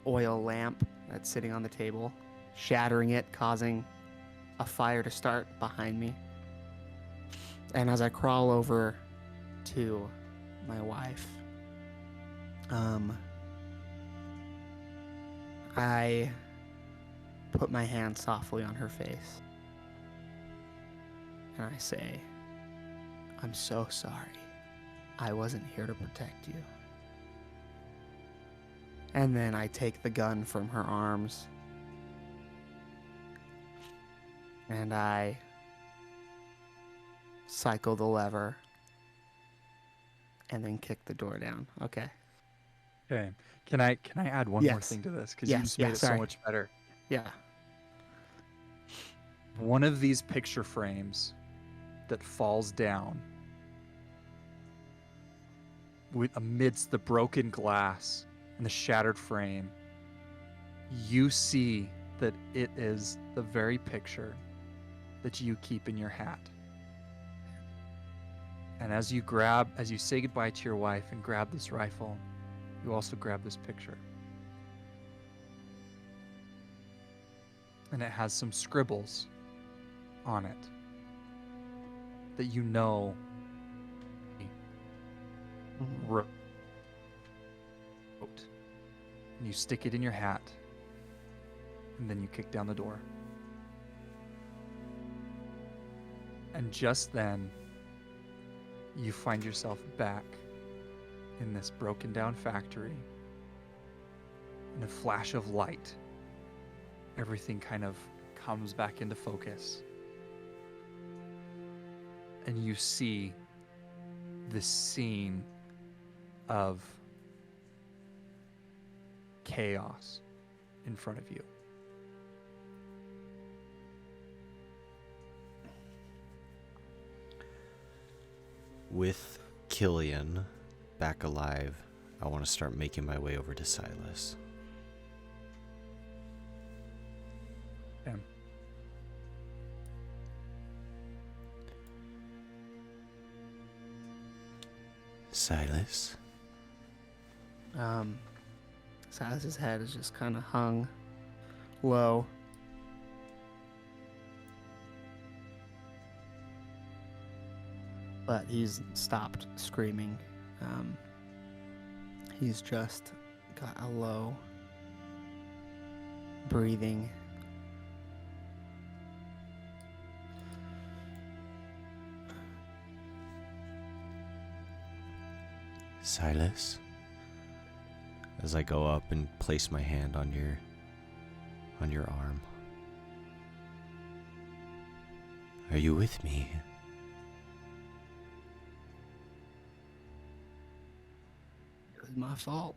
oil lamp that's sitting on the table, shattering it, causing a fire to start behind me. And as I crawl over to my wife, I put my hand softly on her face and I say, "I'm so sorry. I wasn't here to protect you." And then I take the gun from her arms and I cycle the lever and then kick the door down. Okay. Okay. Can I add one more Yes. thing to this? Because you Yes, just made yeah, it so sorry. much better. Yeah. One of these picture frames that falls down amidst the broken glass and the shattered frame, you see that it is the very picture that you keep in your hat. And as you say goodbye to your wife and grab this rifle, you also grab this picture. And it has some scribbles on it that you know wrote. And you stick it in your hat, and then you kick down the door. And just then, you find yourself back in this broken down factory. In a flash of light, everything kind of comes back into focus. And you see this scene of chaos in front of you. With Killian back alive, I want to start making my way over to Silas. Okay. Silas? Silas's head is just kind of hung low. But he's stopped screaming. He's just got a low breathing. Silas? As I go up and place my hand on your arm. Are you with me? It was my fault.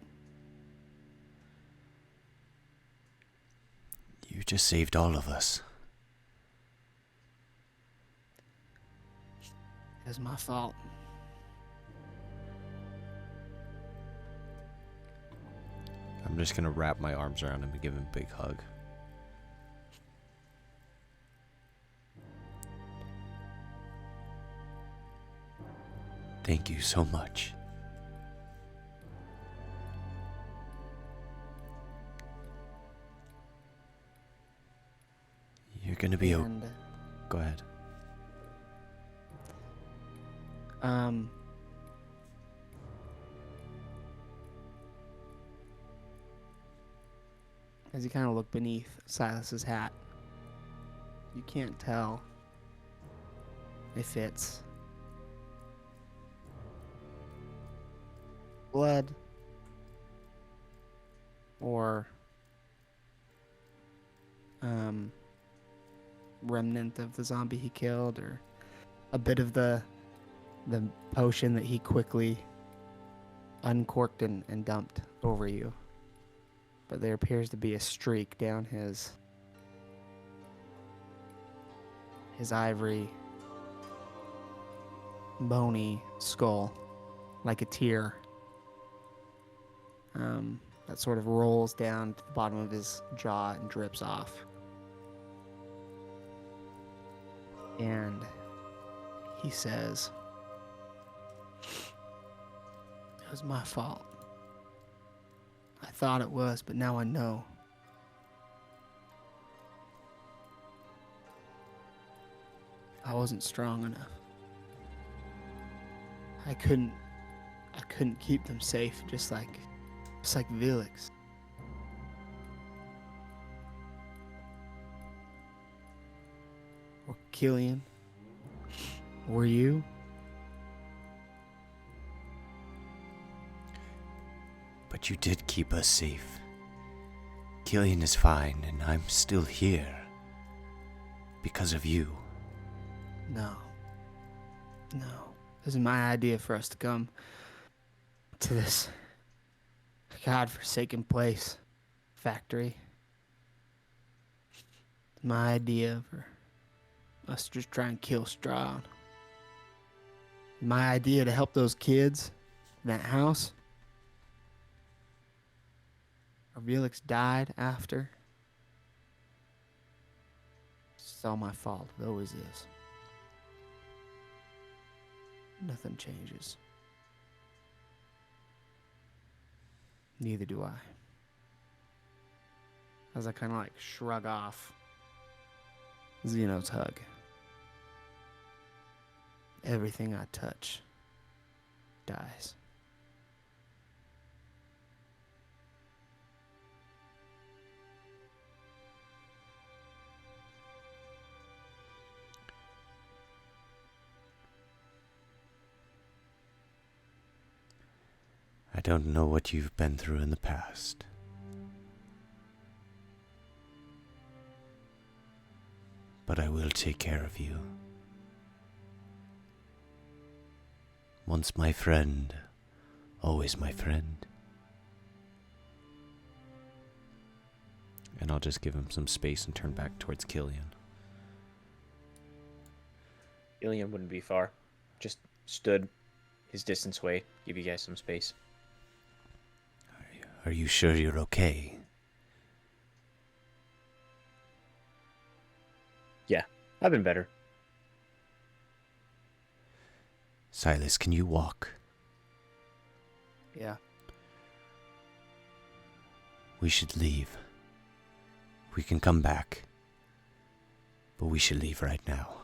You just saved all of us. It was my fault. I'm just gonna wrap my arms around him and give him a big hug. Thank you so much. You're gonna be And, Go ahead. As you kind of look beneath Silas's hat, you can't tell if it's blood or remnant of the zombie he killed, or a bit of the potion that he quickly uncorked and dumped over you. But there appears to be a streak down his ivory, bony skull, like a tear, that sort of rolls down to the bottom of his jaw and drips off. And he says, "It was my fault. I thought it was, but now I know. I wasn't strong enough. I couldn't keep them safe, just like Vilix. Or Killian. Were you? But you did keep us safe. Killian is fine, and I'm still here. Because of you. No. This is my idea for us to come to this godforsaken place. Factory. My idea for us to just try and kill Strahd. My idea to help those kids in that house. Or Felix died after. It's all my fault. It always is. Nothing changes. Neither do I. As I kind of like shrug off Zeno's hug. Everything I touch dies. I don't know what you've been through in the past. but I will take care of you. Once my friend, always my friend. And I'll just give him some space and turn back towards Killian. Killian wouldn't be far. Just stood his distance away, give you guys some space. Are you sure you're okay? Yeah, I've been better. Silas, can you walk? Yeah. We should leave. We can come back. But we should leave right now.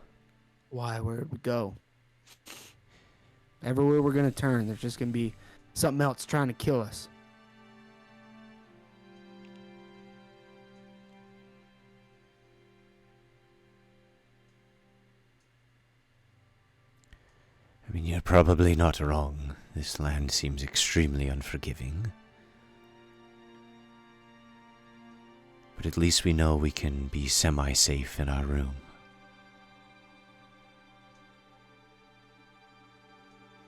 Why? Where'd we go? Everywhere we're gonna turn, there's just gonna be something else trying to kill us. I mean, you're probably not wrong. This land seems extremely unforgiving. But at least we know we can be semi-safe in our room.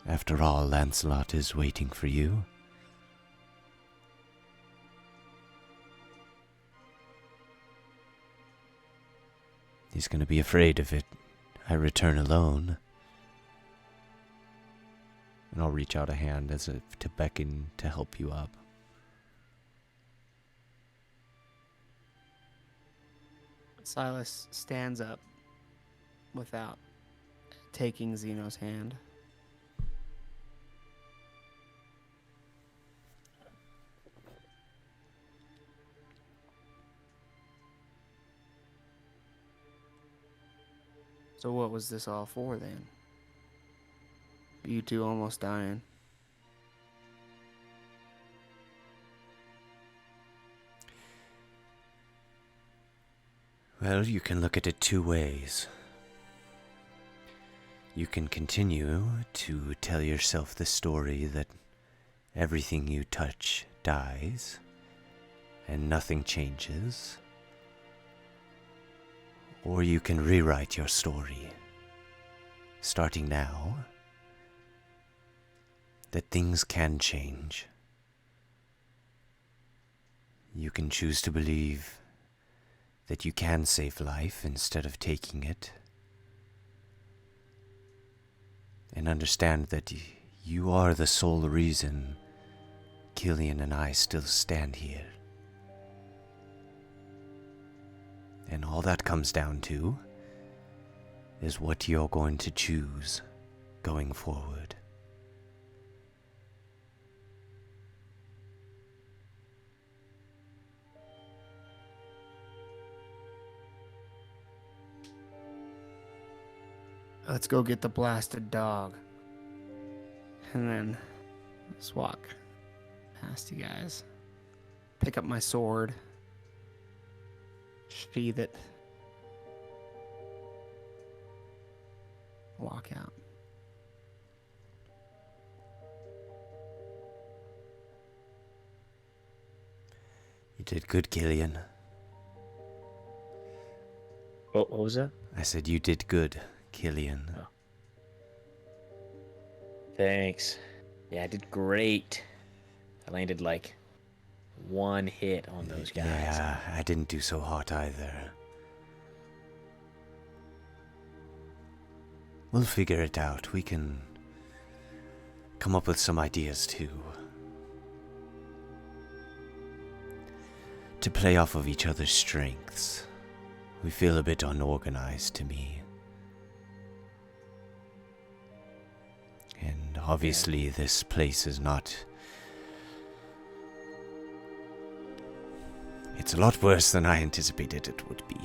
After all, Lancelot is waiting for you. He's going to be afraid if I return alone. And I'll reach out a hand as if to beckon to help you up. Silas stands up without taking Zeno's hand. So what was this all for then? You two almost dying. Well, you can look at it two ways. You can continue to tell yourself the story that everything you touch dies and nothing changes. Or you can rewrite your story, starting now, that things can change. You can choose to believe that you can save life instead of taking it, and understand that you are the sole reason Killian and I still stand here. And all that comes down to is what you're going to choose going forward. Let's go get the blasted dog. And then just walk past you guys. Pick up my sword. Sheath it. Walk out. You did good, Killian. What was that? I said you did good, Killian. Oh. Thanks. Yeah, I did great. I landed like one hit on those guys. Yeah, I didn't do so hot either. We'll figure it out. We can come up with some ideas too. To play off of each other's strengths. We feel a bit unorganized to me. And obviously this place is not... It's a lot worse than I anticipated it would be.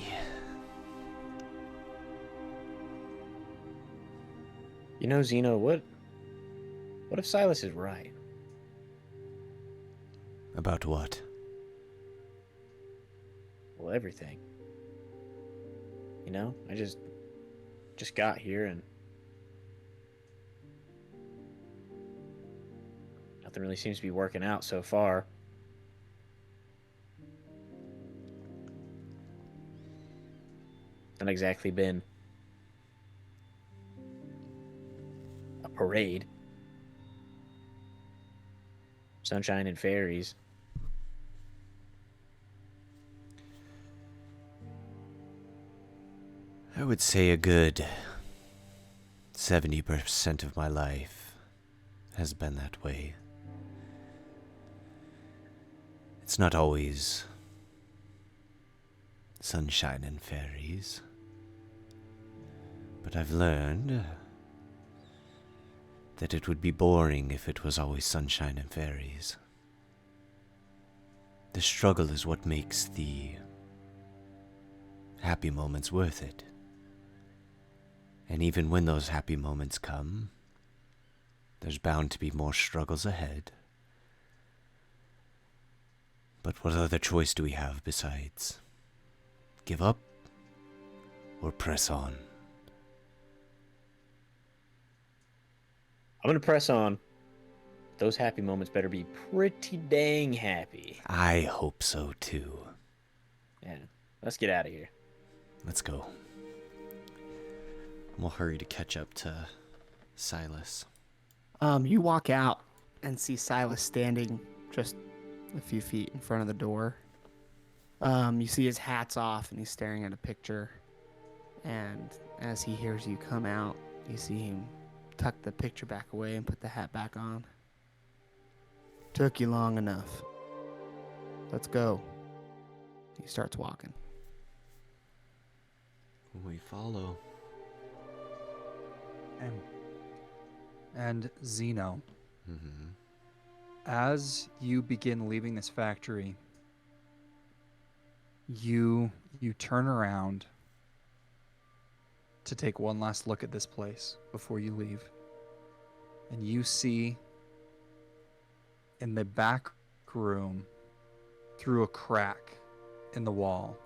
You know, Zeno, what if Silas is right? About what? Well, everything. You know, I just got here and nothing really seems to be working out so far. not exactly been a parade. Sunshine and fairies. I would say a good 70% of my life has been that way. It's not always sunshine and fairies, but I've learned that it would be boring if it was always sunshine and fairies. The struggle is what makes the happy moments worth it. And even when those happy moments come, there's bound to be more struggles ahead. But what other choice do we have besides give up or press on? I'm gonna press on. Those happy moments better be pretty dang happy. I hope so too. Yeah, let's get out of here. Let's go. We'll hurry to catch up to Silas. You walk out and see Silas standing just a few feet in front of the door. You see his hat's off and he's staring at a picture. And as he hears you come out, you see him tuck the picture back away and put the hat back on. Took you long enough. Let's go. He starts walking. We follow. And Zeno, Mm-hmm. as you begin leaving this factory, you turn around to take one last look at this place before you leave. And you see in the back room, through a crack in the wall,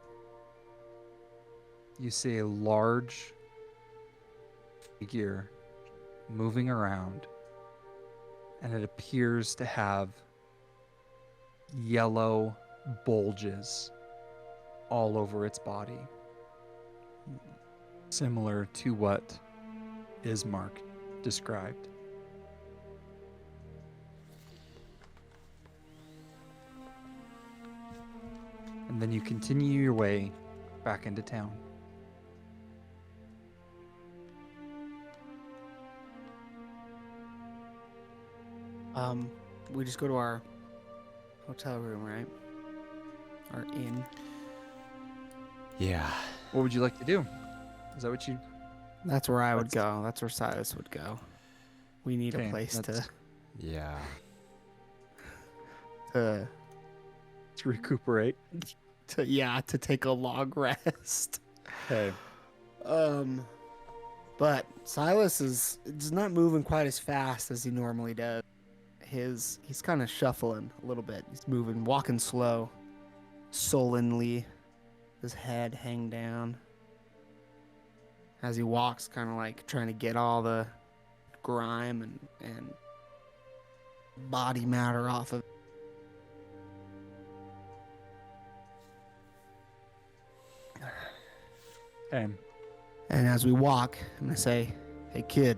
you see a large figure moving around, and it appears to have yellow bulges all over its body, similar to what Ismark described. And then you continue your way back into town. We just go to our hotel room, right? Our inn. Yeah. What would you like to do? Is that what you... That's where I would go. That's where Silas would go. We need Okay, a place Yeah. to recuperate? to take a long rest. Okay. But Silas is not moving quite as fast as he normally does. He's kind of shuffling a little bit. He's moving, walking slow, sullenly, his head hang down. As he walks, kind of like trying to get all the grime and body matter off of. Okay. And as we walk, I'm gonna say, "Hey, kid."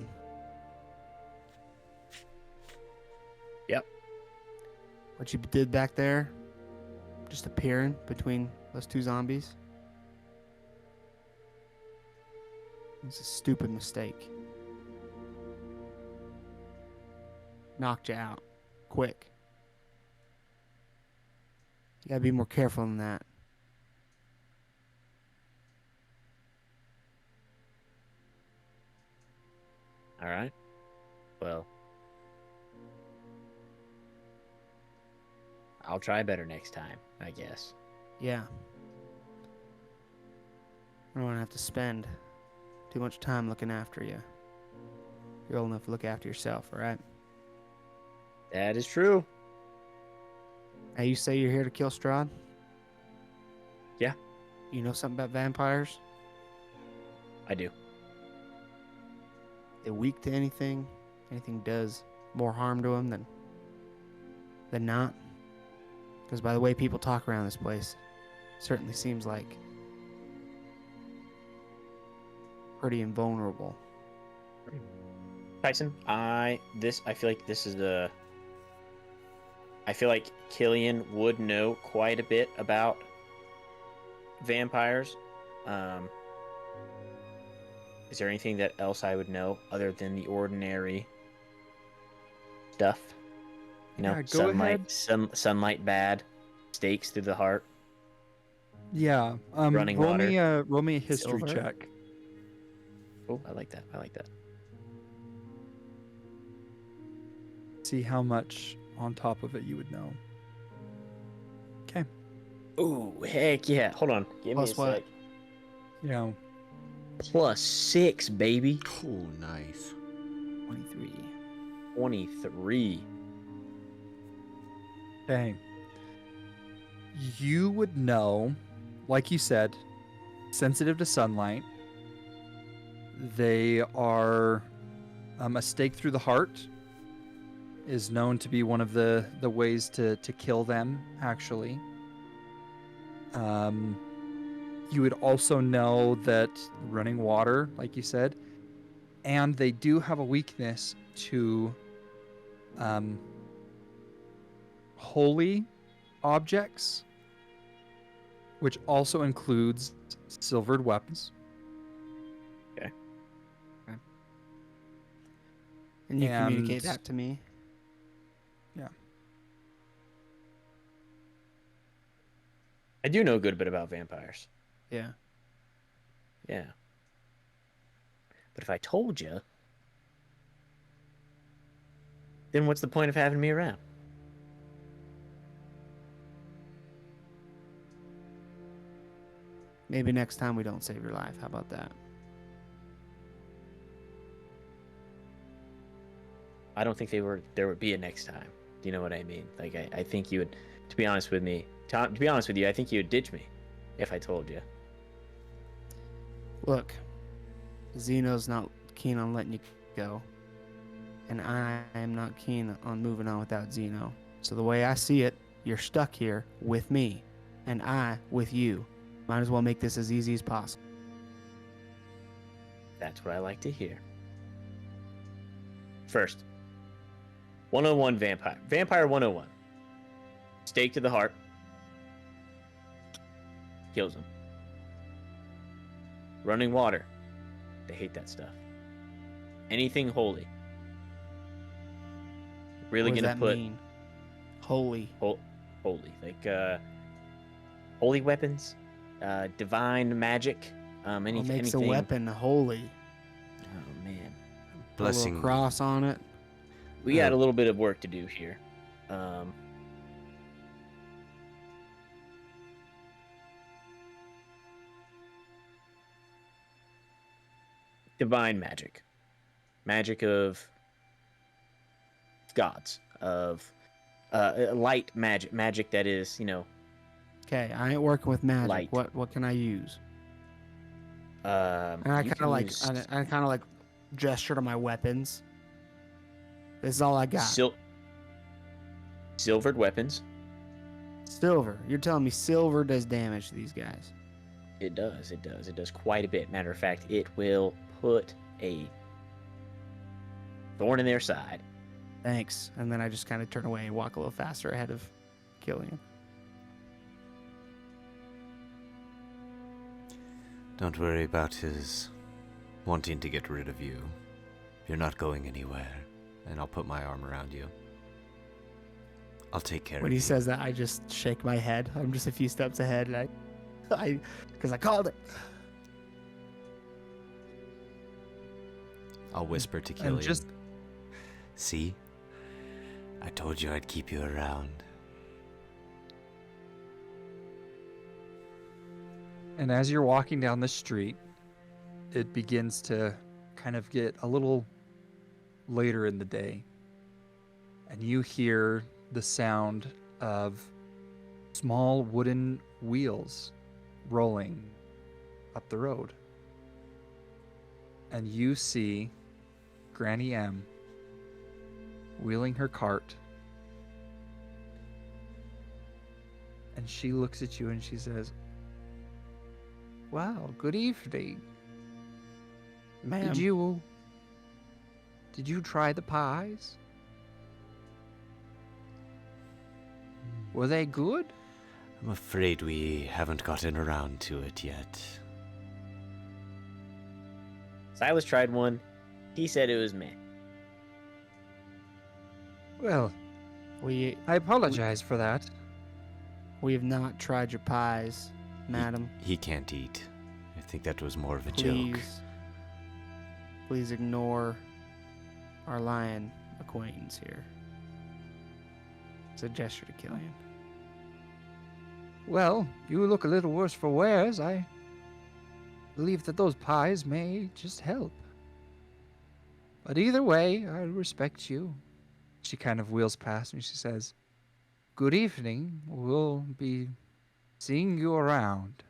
Yep. What you did back there, just appearing between those two zombies, it's a stupid mistake. Knocked you out, quick. You gotta be more careful than that. All right. Well, I'll try better next time, I guess. Yeah. I don't want to have to spend too much time looking after you. You're old enough to look after yourself, all right? That is true. Now, you say you're here to kill Strahd? Yeah. You know something about vampires? I do. They're weak to anything. Anything does more harm to them than not. Because by the way people talk around this place, it certainly seems like pretty invulnerable. Tyson, I feel like this is I feel like Killian would know quite a bit about vampires. Is there anything that else I would know other than the ordinary stuff? You know, Yeah, go ahead. sunlight bad, stakes through the heart. Yeah. Running water. Roll me a history Silver. check. Oh, I like that. I like that. See how much on top of it you would know. Okay. Ooh, heck yeah. Hold on. Give Plus me a what? sec. Yeah. +6, baby. Oh, nice. 23. 23. Okay. You would know, like you said, sensitive to sunlight. They are a stake through the heart is known to be one of the ways to kill them, actually. You would also know that running water, like you said, and they do have a weakness to holy objects, which also includes silvered weapons. And you communicate And- that to me. Yeah. I do know a good bit about vampires. Yeah. Yeah. But if I told you, then what's the point of having me around? Maybe next time we don't save your life. How about that? I don't think there would be a next time. Do you know what I mean? Like I think you would, to be honest with me, to be honest with you, I think you would ditch me if I told you. Look, Zeno's not keen on letting you go. And I am not keen on moving on without Zeno. So the way I see it, you're stuck here with me. And I with you. Might as well make this as easy as possible. That's what I like to hear. First, 101 vampire. Vampire 101. Stake to the heart. Kills him. Running water. They hate that stuff. Anything holy. Really What does gonna that put mean? Holy. holy, like holy weapons, divine magic, What makes anything. a weapon holy? Oh man, Put a little Blessing. cross on it. we got a little bit of work to do here. Divine magic, magic of gods, of light magic, magic that is, you know, Okay, I ain't working with magic. Light. What can I use? And I you kind can of like use I kind of like gesture to my weapons. This is all I got. silvered weapons. Silver. You're telling me silver does damage to these guys? It does. It does quite a bit. Matter of fact, it will put a thorn in their side. Thanks. And then I just kind of turn away and walk a little faster ahead of Killian. Don't worry about his wanting to get rid of you. You're not going anywhere, and I'll put my arm around you. I'll take care When of he you. says that, I just shake my head. I'm just a few steps ahead, and because I called it. I'll whisper to And Killian. just See? I told you I'd keep you around. And as you're walking down the street, it begins to kind of get a little later in the day. And you hear the sound of small wooden wheels rolling up the road. And you see Granny M wheeling her cart. And she looks at you and she says, "Wow, good evening." Ma'am. Did you try the pies? Were they good? I'm afraid we haven't gotten around to it yet. Silas tried one. He said it was meh. Well, We I apologize for that. we have not tried your pies, madam. He can't eat. I think that was more of a Please, joke. please ignore our lion acquaintance here. It's a gesture to Killian. Well, you look a little worse for wears. I believe that those pies may just help. But either way, I respect you. She kind of wheels past me. She says, "Good evening. We'll be seeing you around."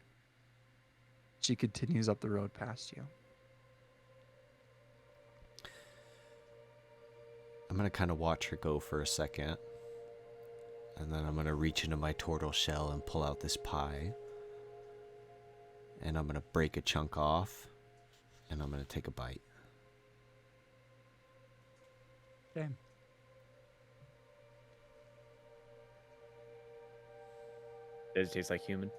She continues up the road past you. I'm going to kind of watch her go for a second. And then I'm going to reach into my turtle shell and pull out this pie. And I'm going to break a chunk off. And I'm going to take a bite. Okay. Does it taste like human?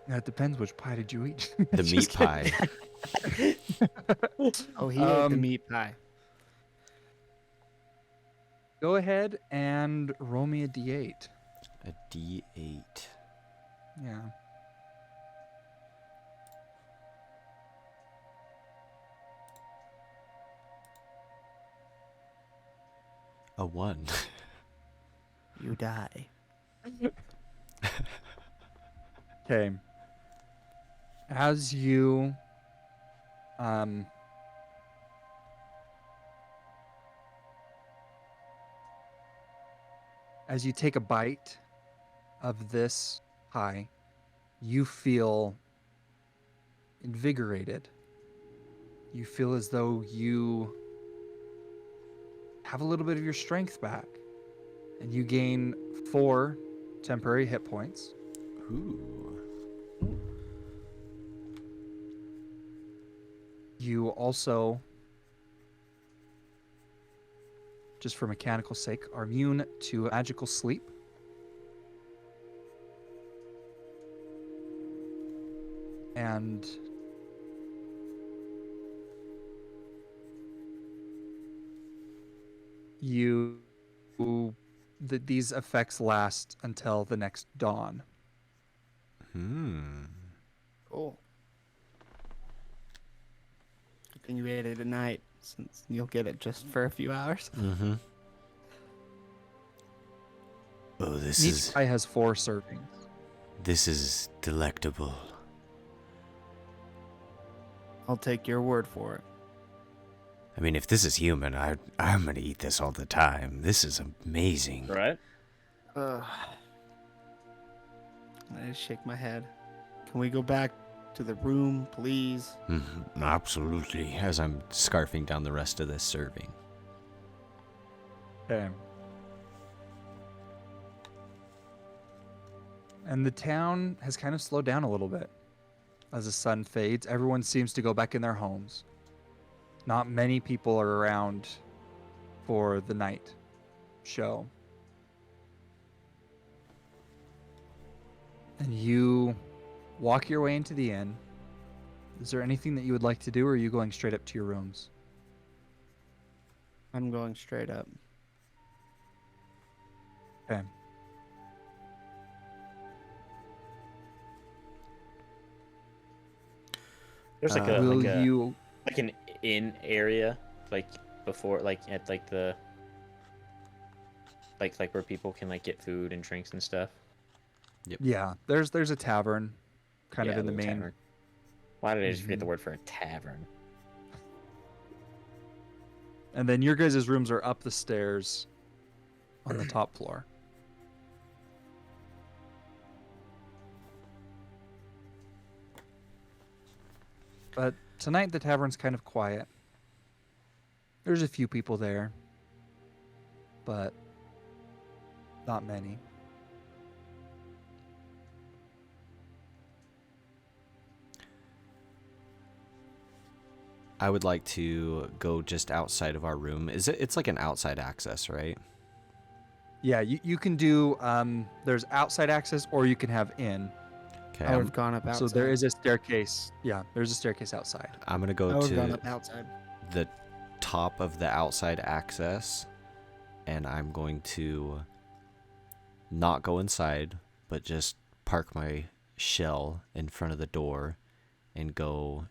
Now, it depends which pie did you eat. The meat Just pie. Oh, he ate the Um, meat pie. Go ahead and roll me a d8. A D8. Yeah. A 1. You die. Okay. As you um as you take a bite of this pie, you feel invigorated. You feel as though you have a little bit of your strength back. And you gain 4 temporary hit points. Ooh. You also, just for mechanical sake, are immune to magical sleep. And these effects last until the next dawn. Cool. Good thing you ate it at night, since you'll get it just for a few hours. Mm-hmm. Oh, Each pie has 4 servings. This is delectable. I'll take your word for it. I mean, if this is human, I'm gonna eat this all the time. This is amazing. Right? I just shake my head. Can we go back to the room, please? Absolutely. As I'm scarfing down the rest of this serving. Okay. And the town has kind of slowed down a little bit. As the sun fades, everyone seems to go back in their homes. Not many people are around for the night show. And you walk your way into the inn. Is there anything that you would like to do, or are you going straight up to your rooms? I'm going straight up. Okay. There's like Will like you? an inn area, like before, like at like the like where people can like get food and drinks and stuff. Yeah, there's a tavern, kind of Yeah, in the little main. tavern. Why did I just forget the Mhm. word for a tavern? And then your guys' rooms are up the stairs on the top floor. But tonight the tavern's kind of quiet. There's a few people there, but not many. I would like to go just outside of our room. It's like an outside access, right? Yeah, you can do, there's outside access or you can have in. Okay, I would have gone up outside. So there is a staircase. Yeah, there's a staircase outside. I'm gonna go I would have gone to up outside. the top of the outside access, and I'm going to not go inside, but just park my shell in front of the door and go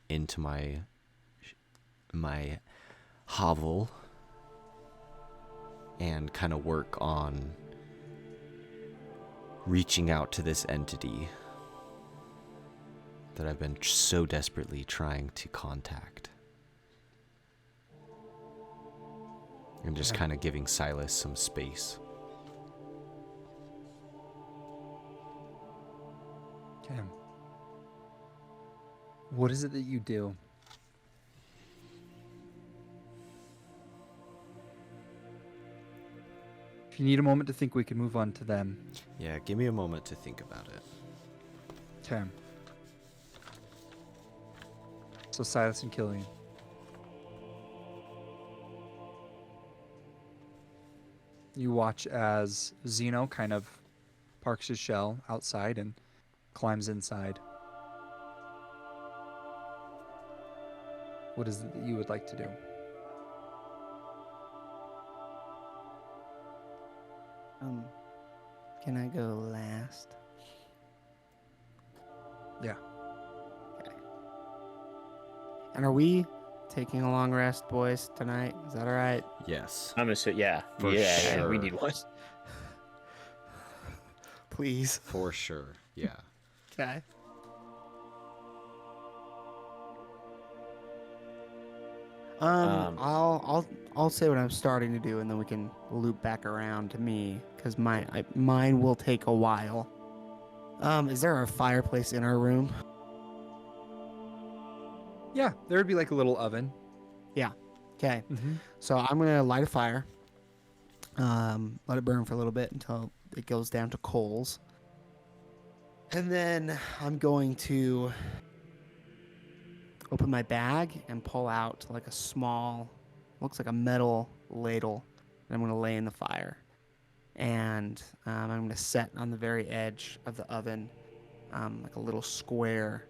into my hovel and kind of work on reaching out to this entity that I've been so desperately trying to contact. And just kind of giving Silas some space. Okay. What is it that you do? If you need a moment to think, we can move on to them. Yeah, give me a moment to think about it. Okay. So Silas and Killian. You watch as Zeno kind of parks his shell outside and climbs inside. What is it that you would like to do? Can I go last? Yeah. Okay. And are we taking a long rest, boys, tonight? Is that all right? Yes. I'm gonna say, yeah. For yeah, sure. we need one. Please. For sure. Yeah. Okay. I'll say what I'm starting to do, and then we can loop back around to me, because mine will take a while. Is there a fireplace in our room? Yeah, there would be like a little oven. Okay. Mm-hmm. So I'm gonna light a fire. Let it burn for a little bit until it goes down to coals. And then I'm going to open my bag and pull out like a small, looks like a metal ladle that I'm going to lay in the fire. And I'm going to set on the very edge of the oven like a little square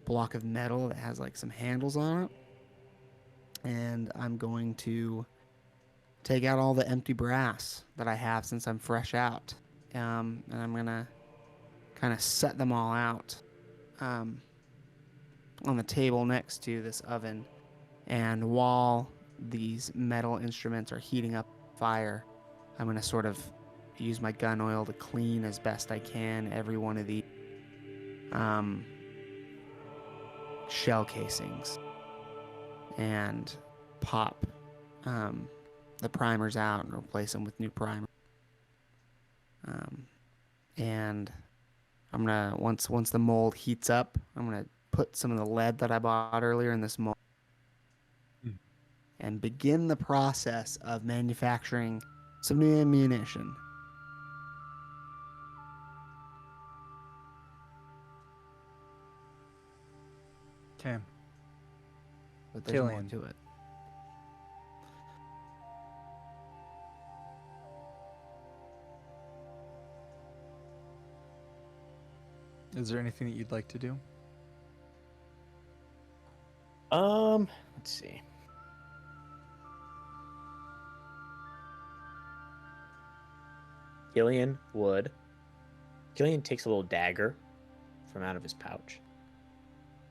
block of metal that has like some handles on it. And I'm going to take out all the empty brass that I have since I'm fresh out. And I'm going to kind of set them all out on the table next to this oven. And while these metal instruments are heating up fire, I'm going to sort of use my gun oil to clean as best I can every one of the shell casings and pop the primers out and replace them with new primer. And I'm gonna once the mold heats up, I'm gonna put some of the lead that I bought earlier in this mold and begin the process of manufacturing some new ammunition. Okay. But there's more Killian. to it. Is there anything that you'd like to do? Let's see. Killian takes a little dagger from out of his pouch.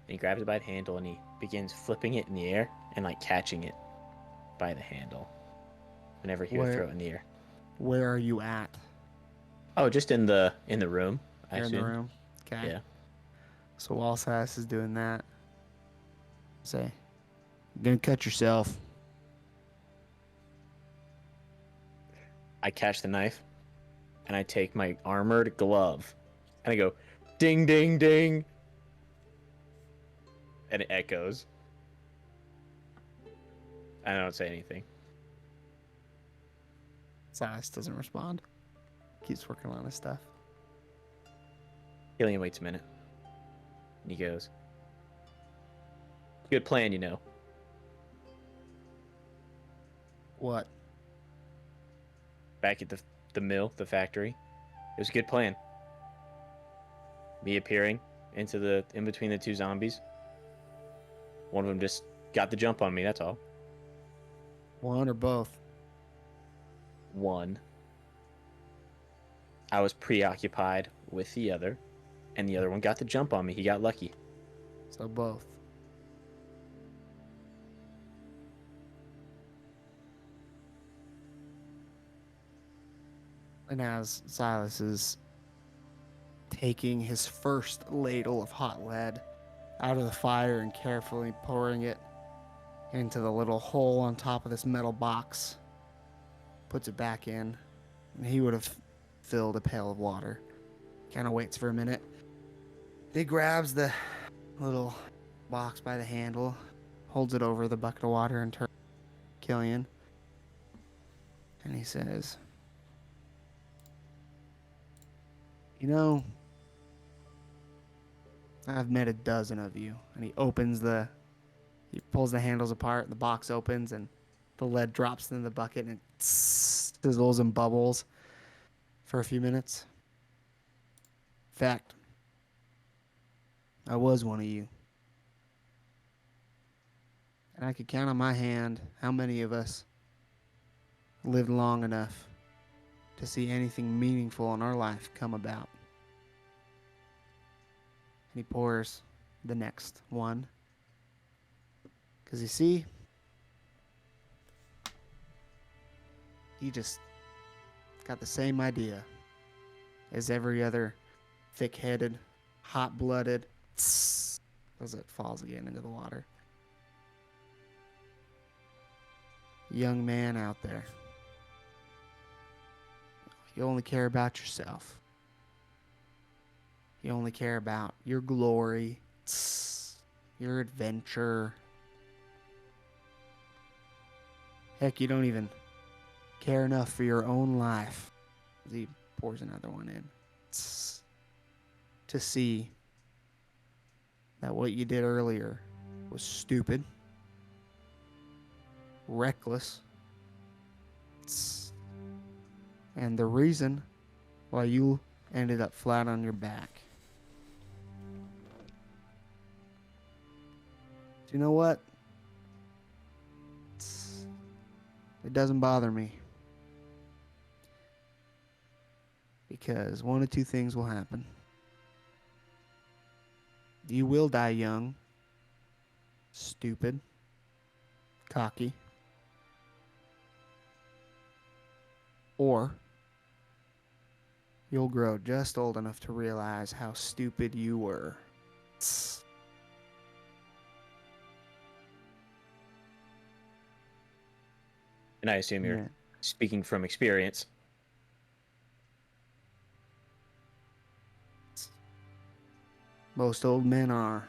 And he grabs it by the handle and he begins flipping it in the air and like catching it by the handle whenever he would throw it in the air. Where are you at? Oh, just in the room. You're in the room. Okay. Yeah. So while Sass is doing that, say, "You're gonna cut yourself." I catch the knife and I take my armored glove and I go ding ding ding and it echoes. I don't say anything. Sass doesn't respond. Keeps working on his stuff. Killian waits a minute and he goes, Good plan, you know. What? Back at the mill, the factory. It was a good plan. Me appearing in between the two zombies. One of them just got the jump on me, that's all. One or both? One. I was preoccupied with the other, and the other one got the jump on me. He got lucky. So both. And as Silas is taking his first ladle of hot lead out of the fire and carefully pouring it into the little hole on top of this metal box, puts it back in, and he would have filled a pail of water. Kind of waits for a minute. He grabs the little box by the handle, holds it over the bucket of water, and turns to Killian. And he says, "You know, I've met a dozen of you." And he pulls the handles apart, the box opens, and the lead drops in the bucket, and it sizzles and bubbles for a few minutes. In fact, I was one of you. And I could count on my hand how many of us lived long enough to see anything meaningful in our life come about. And he pours the next one. Because you see, he just got the same idea as every other thick-headed, hot-blooded, as it falls again into the water, young man out there. You only care about yourself. You only care about your glory, your adventure. Heck, you don't even care enough for your own life. He pours another one in. To see that what you did earlier was stupid, reckless, and the reason why you ended up flat on your back. Do you know what? It doesn't bother me. Because one of two things will happen. You will die young, stupid, cocky, or you'll grow just old enough to realize how stupid you were. And I assume you're speaking from experience. Most old men are.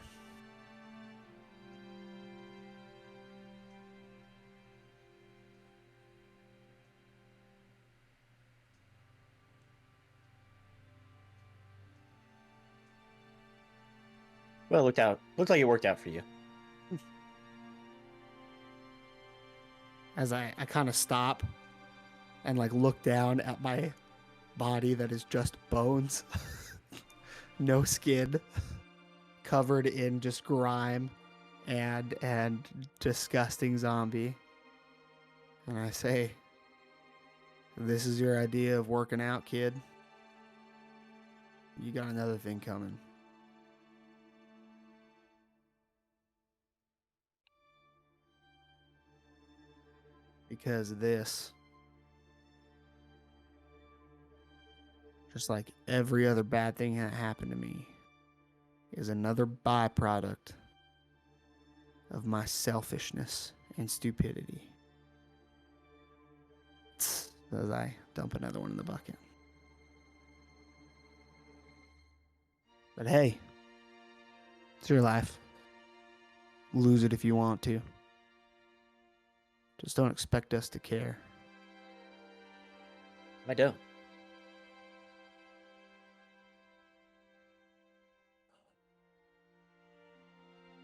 Well, looked like it worked out for you. As I kind of stop and like look down at my body that is just bones, no skin, covered in just grime and disgusting zombie. And I say, "This is your idea of working out, kid? You got another thing coming." Because this, just like every other bad thing that happened to me, is another byproduct of my selfishness and stupidity. As I dump another one in the bucket. But hey, it's your life. Lose it if you want to. Just don't expect us to care. I don't.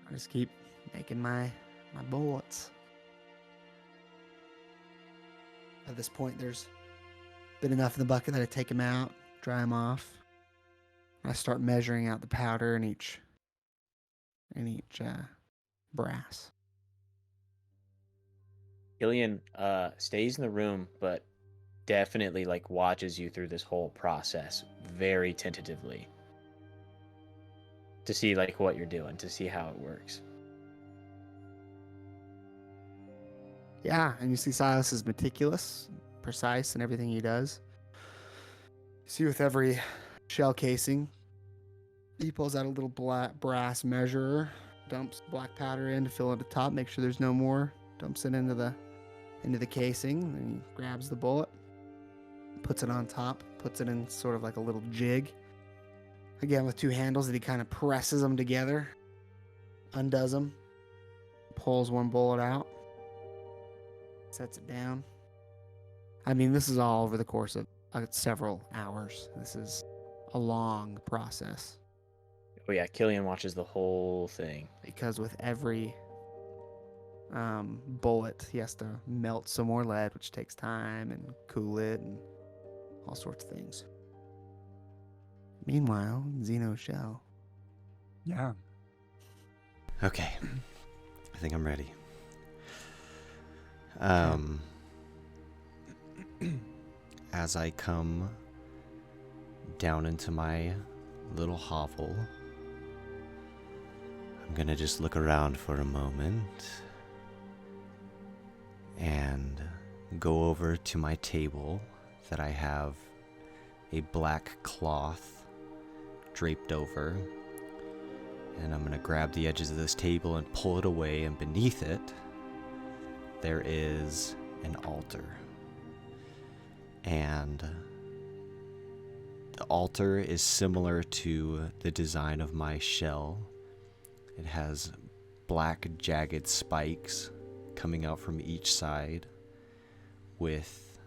I just keep making my bullets. At this point, there's been enough in the bucket that I take them out, dry them off. I start measuring out the powder in each brass. Killian stays in the room, but definitely like watches you through this whole process very tentatively to see like what you're doing, to see how it works. Yeah, and you see Silas is meticulous, precise in everything he does. You see with every shell casing, he pulls out a little black brass measurer, dumps black powder in to fill it at the top, make sure there's no more, dumps it into the casing, then he grabs the bullet, puts it on top, puts it in sort of like a little jig. Again, with two handles that he kind of presses them together, undoes them, pulls one bullet out, sets it down. I mean, this is all over the course of several hours. This is a long process. Oh yeah, Killian watches the whole thing. Because with every bullet, he has to melt some more lead, which takes time, and cool it, and all sorts of things. Meanwhile, Xeno's shell. Yeah. Okay. I think I'm ready. As I come down into my little hovel, I'm gonna just look around for a moment and go over to my table that I have a black cloth draped over, and I'm gonna grab the edges of this table and pull it away, and beneath it there is an altar. And the altar is similar to the design of my shell. It has black jagged spikes coming out from each side with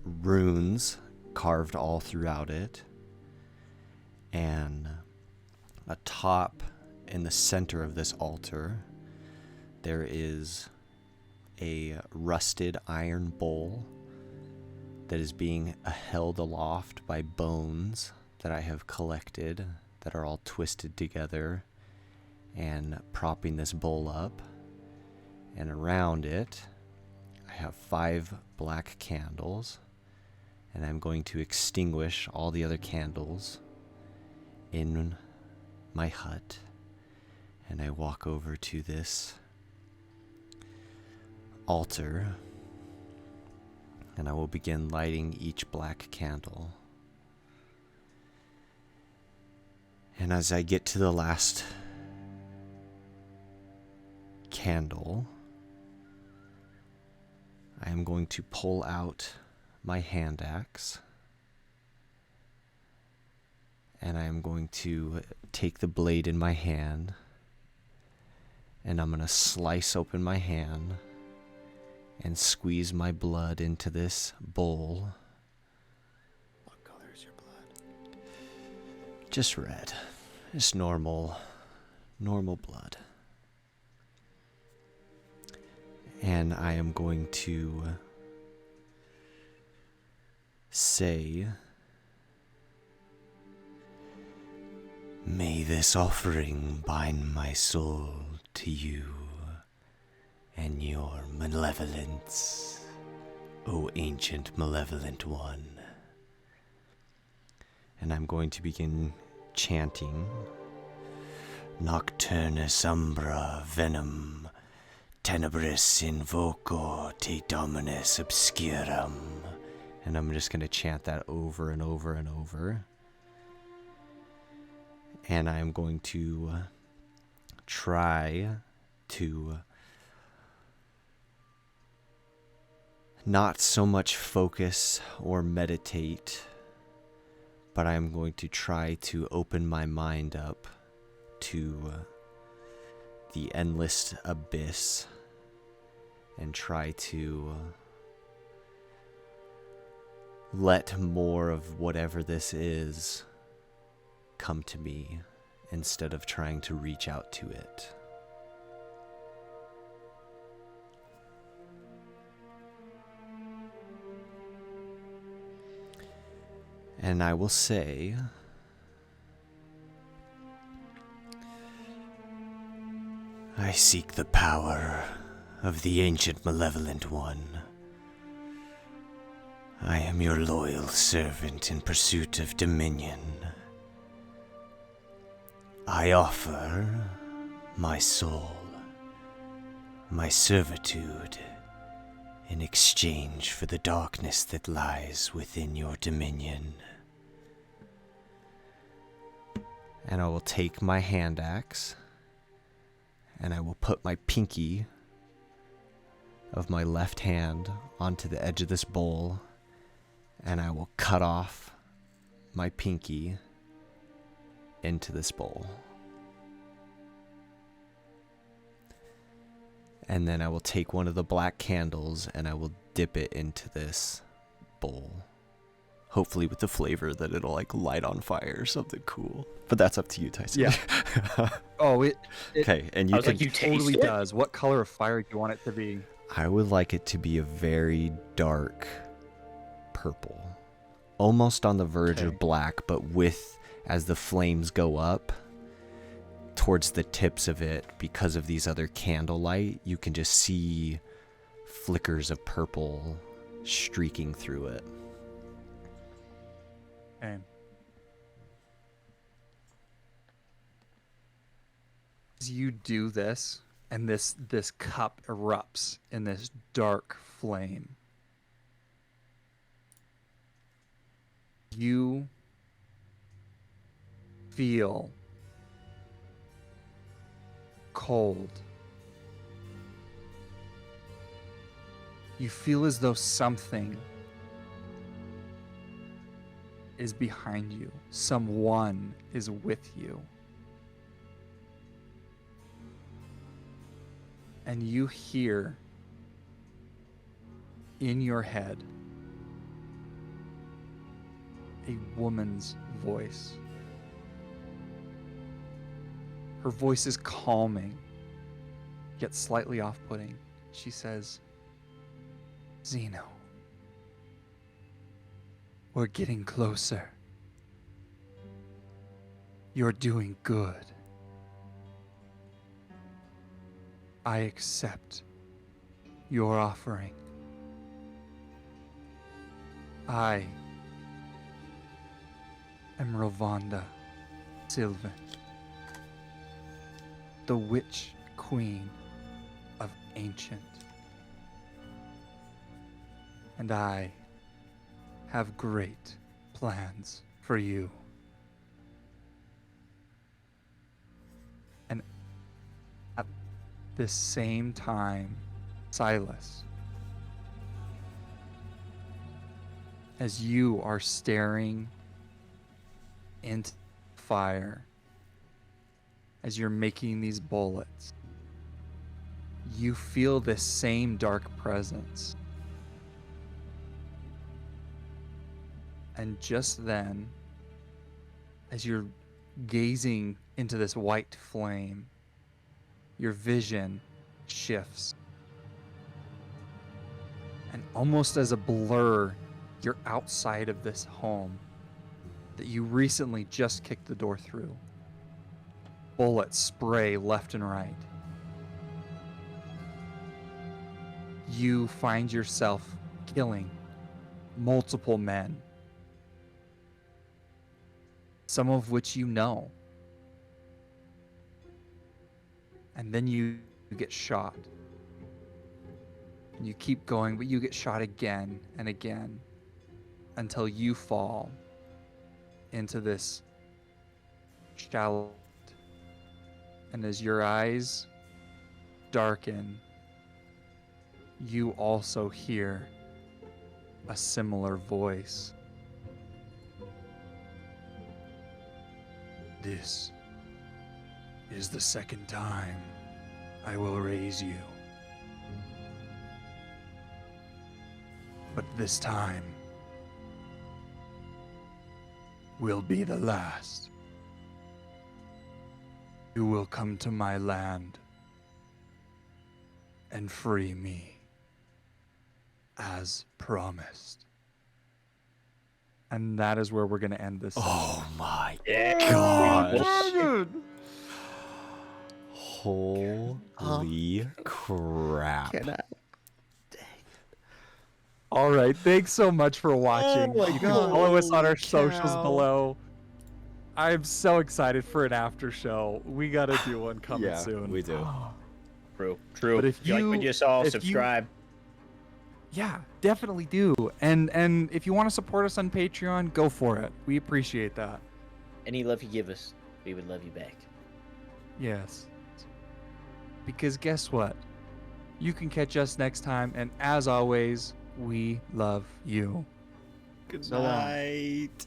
runes carved all throughout it. And atop in the center of this altar, there is a rusted iron bowl that is being held aloft by bones that I have collected that are all twisted together and propping this bowl up. And around it, I have 5 black candles, and I'm going to extinguish all the other candles in my hut. And I walk over to this altar, and I will begin lighting each black candle. And as I get to the last candle, I am going to pull out my hand axe, and I am going to take the blade in my hand, and I'm going to slice open my hand and squeeze my blood into this bowl. What color is your blood? Just red. Just normal blood. And I am going to say, "May this offering bind my soul to you and your malevolence, O ancient malevolent one." And I'm going to begin chanting, "Nocturnus umbra venom tenebris invoco te dominus obscurum." And I'm just going to chant that over and over and over. And I'm going to try to not so much focus or meditate, but I'm going to try to open my mind up to the endless abyss and try to let more of whatever this is come to me instead of trying to reach out to it. And I will say, I seek the power of the ancient malevolent one. I am your loyal servant in pursuit of dominion. I offer my soul, my servitude, in exchange for the darkness that lies within your dominion. And I will take my hand axe, and I will put my pinky of my left hand onto the edge of this bowl, and I will cut off my pinky into this bowl. And then I will take one of the black candles and I will dip it into this bowl. Hopefully with the flavor that it'll like light on fire or something cool. But that's up to you, Tyson. Yeah. Oh, it okay, and you I was can like, you totally taste it? does. What color of fire do you want it to be? I would like it to be a very dark purple. Almost on the verge Okay. of black, but with, as the flames go up towards the tips of it, because of these other candlelight, you can just see flickers of purple streaking through it. Okay. As you do this, and this cup erupts in this dark flame, you feel cold. You feel as though something is behind you. Someone is with you. And you hear in your head a woman's voice. Her voice is calming, yet slightly off-putting. She says, "Zeno, we're getting closer. You're doing good. I accept your offering. I am Rovanda Sylvan, the Witch Queen of Ancient. And I have great plans for you." And at this same time, Silas, as you are staring into fire, as you're making these bullets, you feel this same dark presence. And just then, as you're gazing into this white flame, your vision shifts. And almost as a blur, you're outside of this home that you recently just kicked the door through. Bullets spray left and right. You find yourself killing multiple men, some of which you know. And then you get shot. And you keep going, but you get shot again and again until you fall into this shallow. And as your eyes darken, you also hear a similar voice. "This is the second time I will raise you. But this time will be the last. You will come to my land and free me, as promised. And that is where we're going to end this. Oh my Yeah. gosh. Holy crap. All right. Thanks so much for watching. my You can God. follow us on our Holy socials cow. below. I'm so excited for an after show. We got to do one coming Yeah, soon. we do. True. But if you like what you saw, subscribe. Yeah, definitely do. And if you want to support us on Patreon, go for it. We appreciate that. Any love you give us, we would love you back. Yes. Because guess what? You can catch us next time, and as always, we love you. Good So long. night.